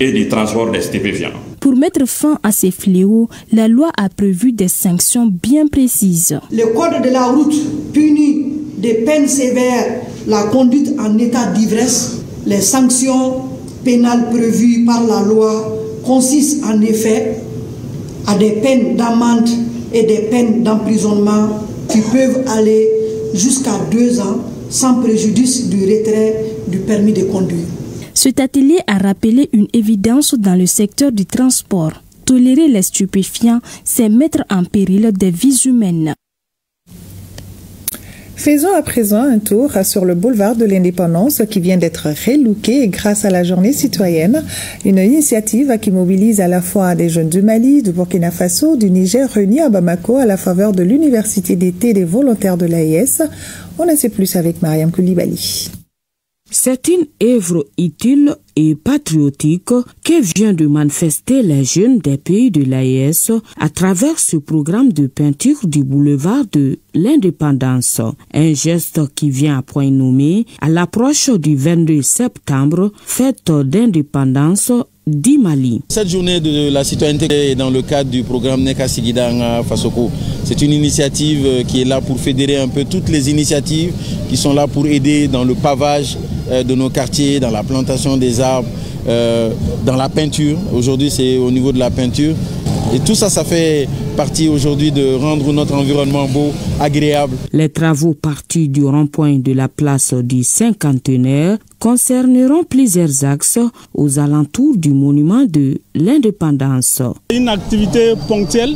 et du transport des stupéfiants. Pour mettre fin à ces fléaux, la loi a prévu des sanctions bien précises. Le code de la route punit des peines sévères la conduite en état d'ivresse. Les sanctions pénales prévues par la loi consistent en effet à des peines d'amende et des peines d'emprisonnement qui peuvent aller jusqu'à 2 ans sans préjudice du retrait du permis de conduire. Cet atelier a rappelé une évidence dans le secteur du transport. Tolérer les stupéfiants, c'est mettre en péril des vies humaines. Faisons à présent un tour sur le boulevard de l'Indépendance qui vient d'être relooké grâce à la journée citoyenne, une initiative qui mobilise à la fois des jeunes du Mali, du Burkina Faso, du Niger réunis à Bamako à la faveur de l'université d'été des volontaires de l'AES. On en sait plus avec Mariam Koulibaly. C'est une œuvre utile et patriotique que vient de manifester les jeunes des pays de l'AES à travers ce programme de peinture du boulevard de l'Indépendance. Un geste qui vient à point nommé à l'approche du 22 septembre, fête d'indépendance du Mali. Cette journée de la citoyenneté est dans le cadre du programme Neka Sigidanga Fasoko. C'est une initiative qui est là pour fédérer un peu toutes les initiatives qui sont là pour aider dans le pavage de nos quartiers, dans la plantation des arbres, dans la peinture. Aujourd'hui, c'est au niveau de la peinture. Et tout ça, ça fait partie aujourd'hui de rendre notre environnement beau, agréable. Les travaux partis du rond-point de la place du Cinquantenaire concerneront plusieurs axes aux alentours du monument de l'Indépendance. Une activité ponctuelle,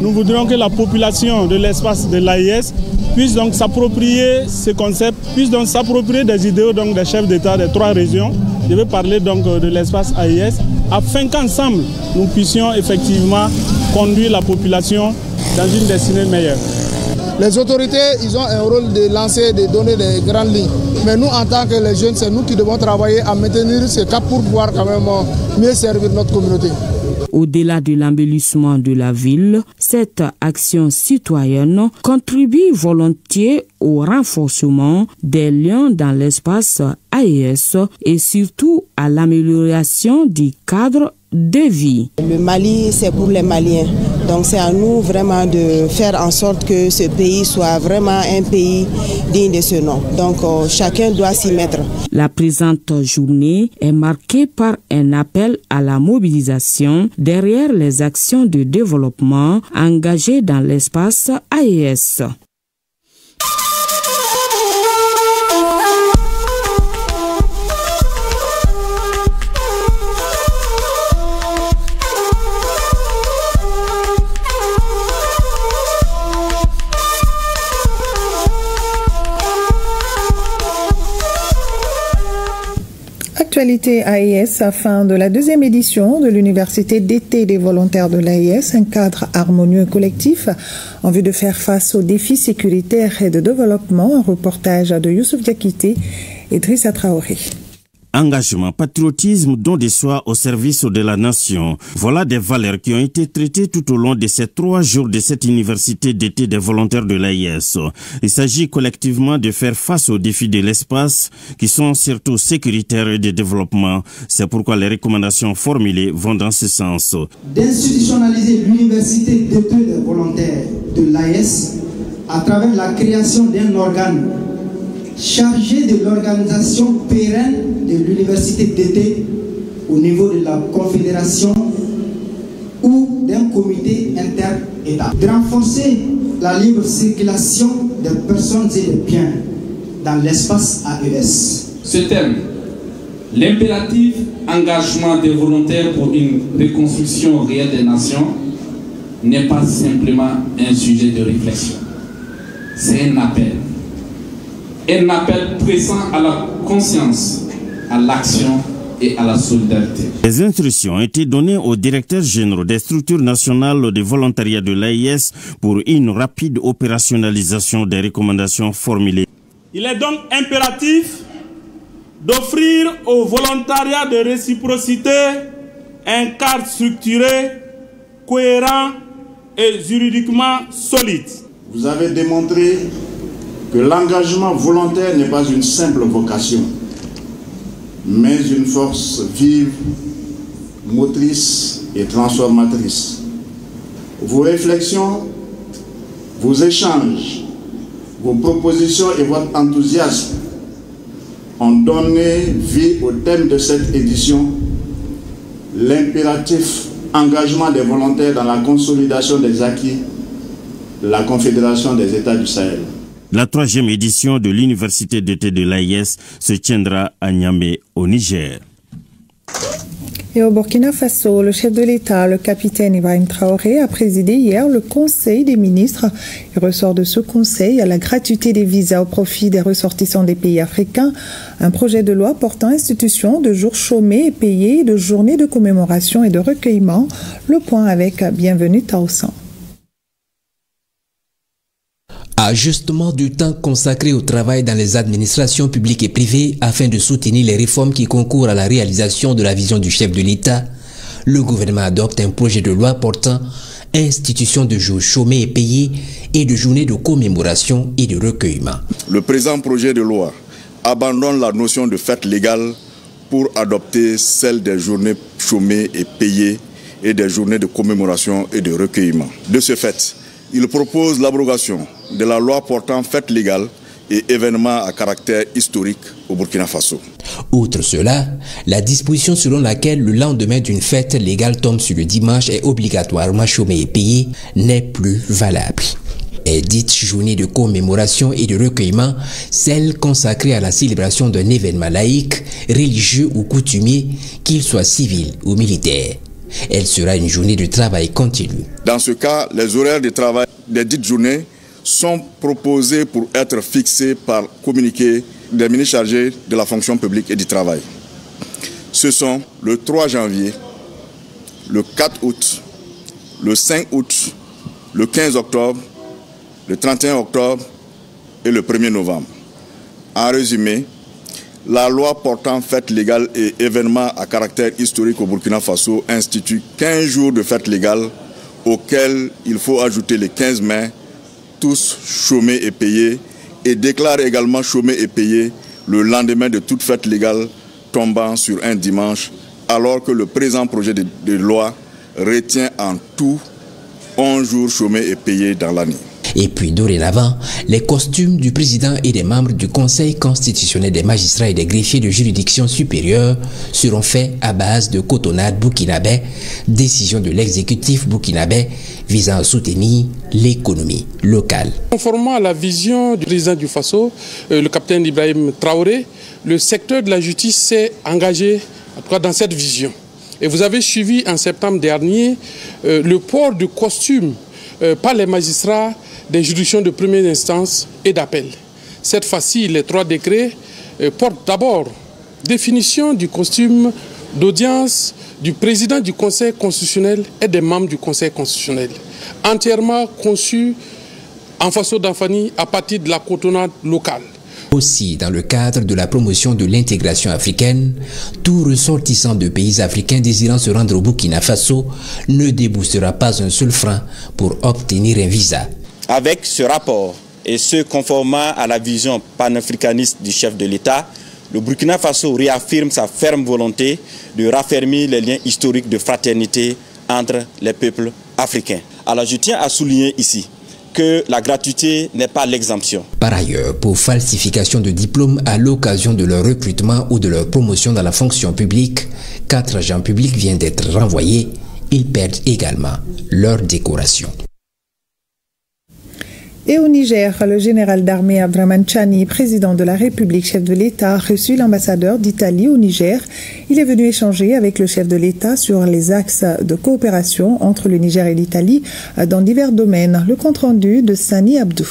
nous voudrions que la population de l'espace de l'AIS puisse donc s'approprier ce concept, puisse donc s'approprier des idéaux donc des chefs d'État des 3 régions. Je vais parler donc de l'espace AIS, afin qu'ensemble nous puissions effectivement conduire la population dans une destinée meilleure. Les autorités, ils ont un rôle de lancer, de donner des grandes lignes. Mais nous, en tant que les jeunes, c'est nous qui devons travailler à maintenir ce cap pour pouvoir quand même mieux servir notre communauté. Au-delà de l'embellissement de la ville, cette action citoyenne contribue volontiers au renforcement des liens dans l'espace AES et surtout à l'amélioration du cadre de vie. Le Mali, c'est pour les Maliens. Donc c'est à nous vraiment de faire en sorte que ce pays soit vraiment un pays digne de ce nom. Donc chacun doit s'y mettre. La présente journée est marquée par un appel à la mobilisation derrière les actions de développement engagées dans l'espace AES. Actualité AIS, fin de la 2e édition de l'Université d'été des volontaires de l'AIS, un cadre harmonieux et collectif en vue de faire face aux défis sécuritaires et de développement. Un reportage de Youssouf Diakité et Drissa Traoré. Engagement, patriotisme, don de soi au service de la nation. Voilà des valeurs qui ont été traitées tout au long de ces 3 jours de cette université d'été des volontaires de l'AIS. Il s'agit collectivement de faire face aux défis de l'espace qui sont surtout sécuritaires et de développement. C'est pourquoi les recommandations formulées vont dans ce sens. D'institutionnaliser l'université d'été des volontaires de l'AIS à travers la création d'un organe chargé de l'organisation pérenne de l'université d'été au niveau de la confédération ou d'un comité inter-État. De renforcer la libre circulation des personnes et des biens dans l'espace AES. Ce thème, l'impératif engagement des volontaires pour une reconstruction réelle des nations, n'est pas simplement un sujet de réflexion. C'est un appel. Un appel pressant à la conscience, à l'action et à la solidarité. Les instructions ont été données aux directeurs généraux des structures nationales de volontariat de l'AIS pour une rapide opérationnalisation des recommandations formulées. Il est donc impératif d'offrir au volontariat de réciprocité un cadre structuré, cohérent et juridiquement solide. Vous avez démontré que l'engagement volontaire n'est pas une simple vocation, mais une force vive, motrice et transformatrice. Vos réflexions, vos échanges, vos propositions et votre enthousiasme ont donné vie au thème de cette édition, l'impératif engagement des volontaires dans la consolidation des acquis de la Confédération des États du Sahel. La 3e édition de l'Université d'été de l'AIS se tiendra à Niamey, au Niger. Et au Burkina Faso, le chef de l'État, le capitaine Ibrahim Traoré, a présidé hier le Conseil des ministres. Il ressort de ce conseil la gratuité des visas au profit des ressortissants des pays africains, un projet de loi portant institution de jours chômés et payés, de journées de commémoration et de recueillement. Le point avec Bienvenue Taosan. Ajustement du temps consacré au travail dans les administrations publiques et privées afin de soutenir les réformes qui concourent à la réalisation de la vision du chef de l'État, le gouvernement adopte un projet de loi portant institution de jours chômés et payés et de journées de commémoration et de recueillement. Le présent projet de loi abandonne la notion de fête légale pour adopter celle des journées chômées et payées et des journées de commémoration et de recueillement. De ce fait, il propose l'abrogation de la loi portant fête légale et événements à caractère historique au Burkina Faso. Outre cela, la disposition selon laquelle le lendemain d'une fête légale tombe sur le dimanche est obligatoirement chômé et payé n'est plus valable. Est dite journée de commémoration et de recueillement, celle consacrée à la célébration d'un événement laïque, religieux ou coutumier, qu'il soit civil ou militaire. Elle sera une journée de travail continu. Dans ce cas, les horaires de travail des dites journées sont proposés pour être fixés par communiqué des ministres chargés de la fonction publique et du travail. Ce sont le 3 janvier, le 4 août, le 5 août, le 15 octobre, le 31 octobre et le 1er novembre. En résumé, la loi portant fêtes légales et événements à caractère historique au Burkina Faso institue 15 jours de fêtes légales auxquels il faut ajouter les 15 mai, tous chômés et payés, et déclare également chômés et payés le lendemain de toute fête légale tombant sur un dimanche, alors que le présent projet de loi retient en tout 11 jours chômés et payés dans l'année. Et puis dorénavant, les costumes du président et des membres du Conseil constitutionnel des magistrats et des greffiers de juridiction supérieure seront faits à base de cotonnade burkinabé, décision de l'exécutif burkinabé visant à soutenir l'économie locale. Conformément à la vision du président du Faso, le capitaine Ibrahim Traoré, le secteur de la justice s'est engagé en tout cas dans cette vision. Et vous avez suivi en septembre dernier le port de costumes par les magistrats des juridictions de première instance et d'appel. Cette fois-ci, les 3 décrets portent d'abord définition du costume d'audience du président du Conseil constitutionnel et des membres du Conseil constitutionnel, entièrement conçu en Faso d'Anfani à partir de la cotonnade locale. Aussi, dans le cadre de la promotion de l'intégration africaine, tout ressortissant de pays africains désirant se rendre au Burkina Faso ne déboursera pas un seul franc pour obtenir un visa. Avec ce rapport et ce conformément à la vision panafricaniste du chef de l'État, le Burkina Faso réaffirme sa ferme volonté de raffermir les liens historiques de fraternité entre les peuples africains. Alors je tiens à souligner ici que la gratuité n'est pas l'exemption. Par ailleurs, pour falsification de diplômes à l'occasion de leur recrutement ou de leur promotion dans la fonction publique, 4 agents publics viennent d'être renvoyés. Ils perdent également leur décoration. Et au Niger, le général d'armée Abdraman Chani, président de la République, chef de l'État, a reçu l'ambassadeur d'Italie au Niger. Il est venu échanger avec le chef de l'État sur les axes de coopération entre le Niger et l'Italie dans divers domaines. Le compte-rendu de Sani Abdou.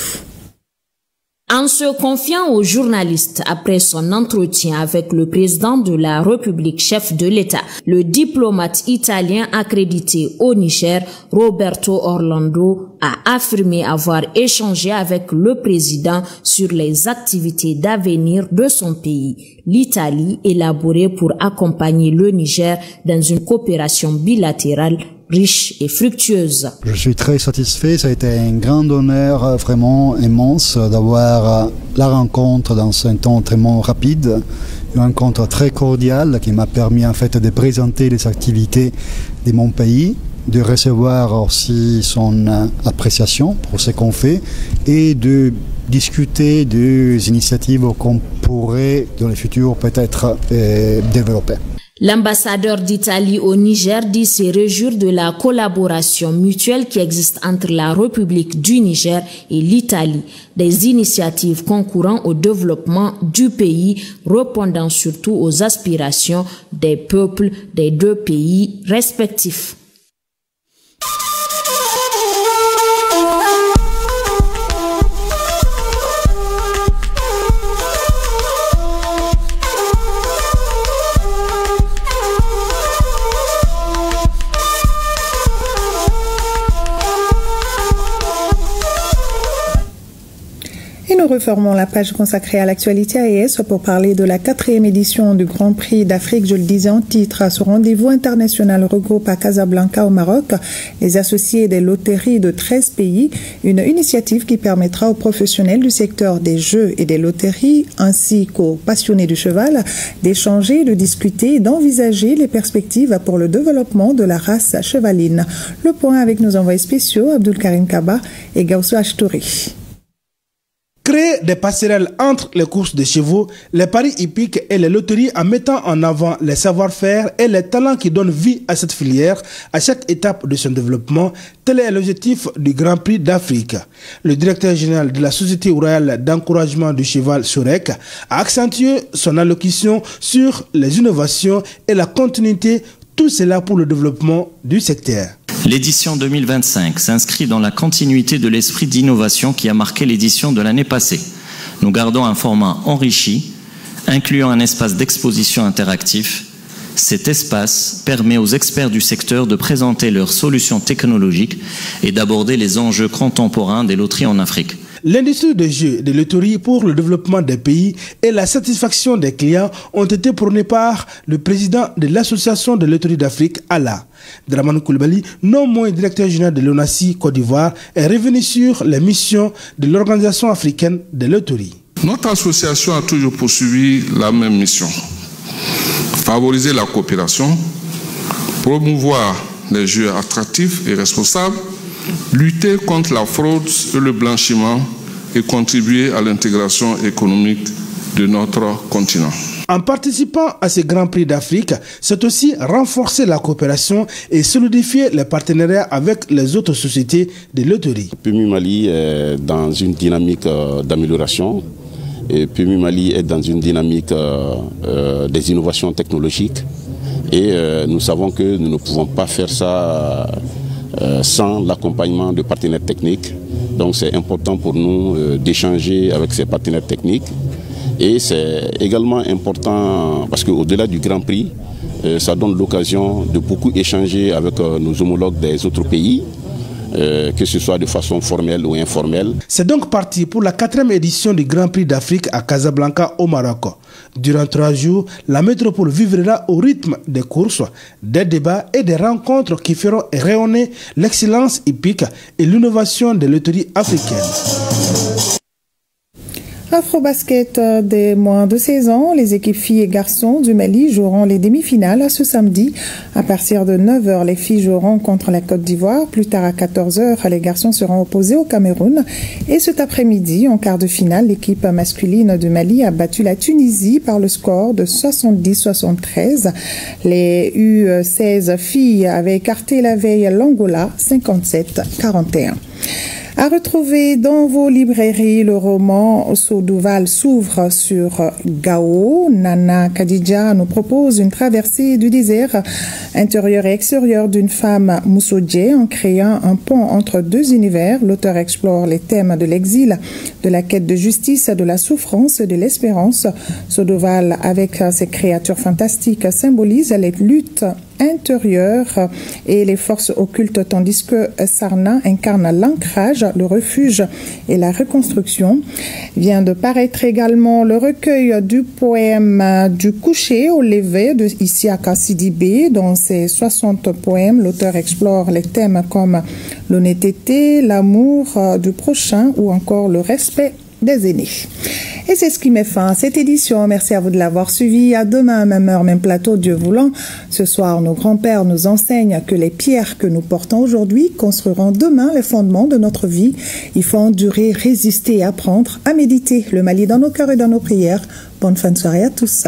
En se confiant aux journalistes après son entretien avec le président de la République, chef de l'État, le diplomate italien accrédité au Niger, Roberto Orlando, a affirmé avoir échangé avec le président sur les activités d'avenir de son pays. L'Italie élaborée pour accompagner le Niger dans une coopération bilatérale riche et fructueuse. Je suis très satisfait, ça a été un grand honneur vraiment immense d'avoir la rencontre dans un temps très rapide, une rencontre très cordiale qui m'a permis en fait de présenter les activités de mon pays, de recevoir aussi son appréciation pour ce qu'on fait et de discuter des initiatives qu'on pourrait dans le futur peut-être développer. L'ambassadeur d'Italie au Niger dit se réjouir de la collaboration mutuelle qui existe entre la République du Niger et l'Italie, des initiatives concourant au développement du pays, répondant surtout aux aspirations des peuples des 2 pays respectifs. Nous refermons la page consacrée à l'actualité AES pour parler de la 4e édition du Grand Prix d'Afrique. Je le disais en titre, ce rendez-vous international regroupe à Casablanca au Maroc les associés des loteries de 13 pays, une initiative qui permettra aux professionnels du secteur des jeux et des loteries ainsi qu'aux passionnés du cheval d'échanger, de discuter et d'envisager les perspectives pour le développement de la race chevaline. Le point avec nos envoyés spéciaux Abdul Karim Kaba et Gausso Achtouri. Créer des passerelles entre les courses de chevaux, les paris hippiques et les loteries en mettant en avant les savoir-faire et les talents qui donnent vie à cette filière à chaque étape de son développement, tel est l'objectif du Grand Prix d'Afrique. Le directeur général de la Société royale d'encouragement du cheval SOREC a accentué son allocution sur les innovations et la continuité, tout cela pour le développement du secteur. L'édition 2025 s'inscrit dans la continuité de l'esprit d'innovation qui a marqué l'édition de l'année passée. Nous gardons un format enrichi, incluant un espace d'exposition interactif. Cet espace permet aux experts du secteur de présenter leurs solutions technologiques et d'aborder les enjeux contemporains des loteries en Afrique. L'industrie des jeux de loterie pour le développement des pays et la satisfaction des clients ont été prônés par le président de l'Association de loterie d'Afrique, ALA. Dramane Coulibaly, non moins directeur général de l'ONACI Côte d'Ivoire, est revenu sur les missions de l'Organisation africaine de loterie. Notre association a toujours poursuivi la même mission. Favoriser la coopération, promouvoir les jeux attractifs et responsables, lutter contre la fraude et le blanchiment et contribuer à l'intégration économique de notre continent. En participant à ce Grand Prix d'Afrique, c'est aussi renforcer la coopération et solidifier les partenariats avec les autres sociétés de loterie. PMU Mali est dans une dynamique d'amélioration. Et PMU Mali est dans une dynamique des innovations technologiques. Et nous savons que nous ne pouvons pas faire ça sans l'accompagnement de partenaires techniques. Donc c'est important pour nous d'échanger avec ces partenaires techniques. Et c'est également important parce qu'au-delà du Grand Prix, ça donne l'occasion de beaucoup échanger avec nos homologues des autres pays, que ce soit de façon formelle ou informelle. C'est donc parti pour la 4e édition du Grand Prix d'Afrique à Casablanca au Maroc. Durant 3 jours, la métropole vivra au rythme des courses, des débats et des rencontres qui feront rayonner l'excellence hippique et l'innovation des loteries africaines. Afrobasket des moins de 16 ans, les équipes filles et garçons du Mali joueront les demi-finales ce samedi. À partir de 9h, les filles joueront contre la Côte d'Ivoire. Plus tard à 14h, les garçons seront opposés au Cameroun. Et cet après-midi, en quart de finale, l'équipe masculine du Mali a battu la Tunisie par le score de 70-73. Les U16 filles avaient écarté la veille l'Angola 57-41. À retrouver dans vos librairies, le roman Sodouval s'ouvre sur Gao. Nana Kadidja nous propose une traversée du désert intérieur et extérieur d'une femme moussoudjé en créant un pont entre 2 univers. L'auteur explore les thèmes de l'exil, de la quête de justice, de la souffrance et de l'espérance. Sodouval, avec ses créatures fantastiques, symbolise les luttes intérieures et les forces occultes, tandis que Sarna incarne l'ancrage, le refuge et la reconstruction. Vient de paraître également le recueil du poème Du coucher au lever de Isiaka Sidibé. Dans ses 60 poèmes, l'auteur explore les thèmes comme l'honnêteté, l'amour du prochain ou encore le respect des aînés. Et c'est ce qui met fin à cette édition. Merci à vous de l'avoir suivi. À demain, même heure, même plateau, Dieu voulant. Ce soir, nos grands-pères nous enseignent que les pierres que nous portons aujourd'hui construiront demain les fondements de notre vie. Il faut endurer, résister et apprendre à méditer. Le Mali dans nos cœurs et dans nos prières. Bonne fin de soirée à tous.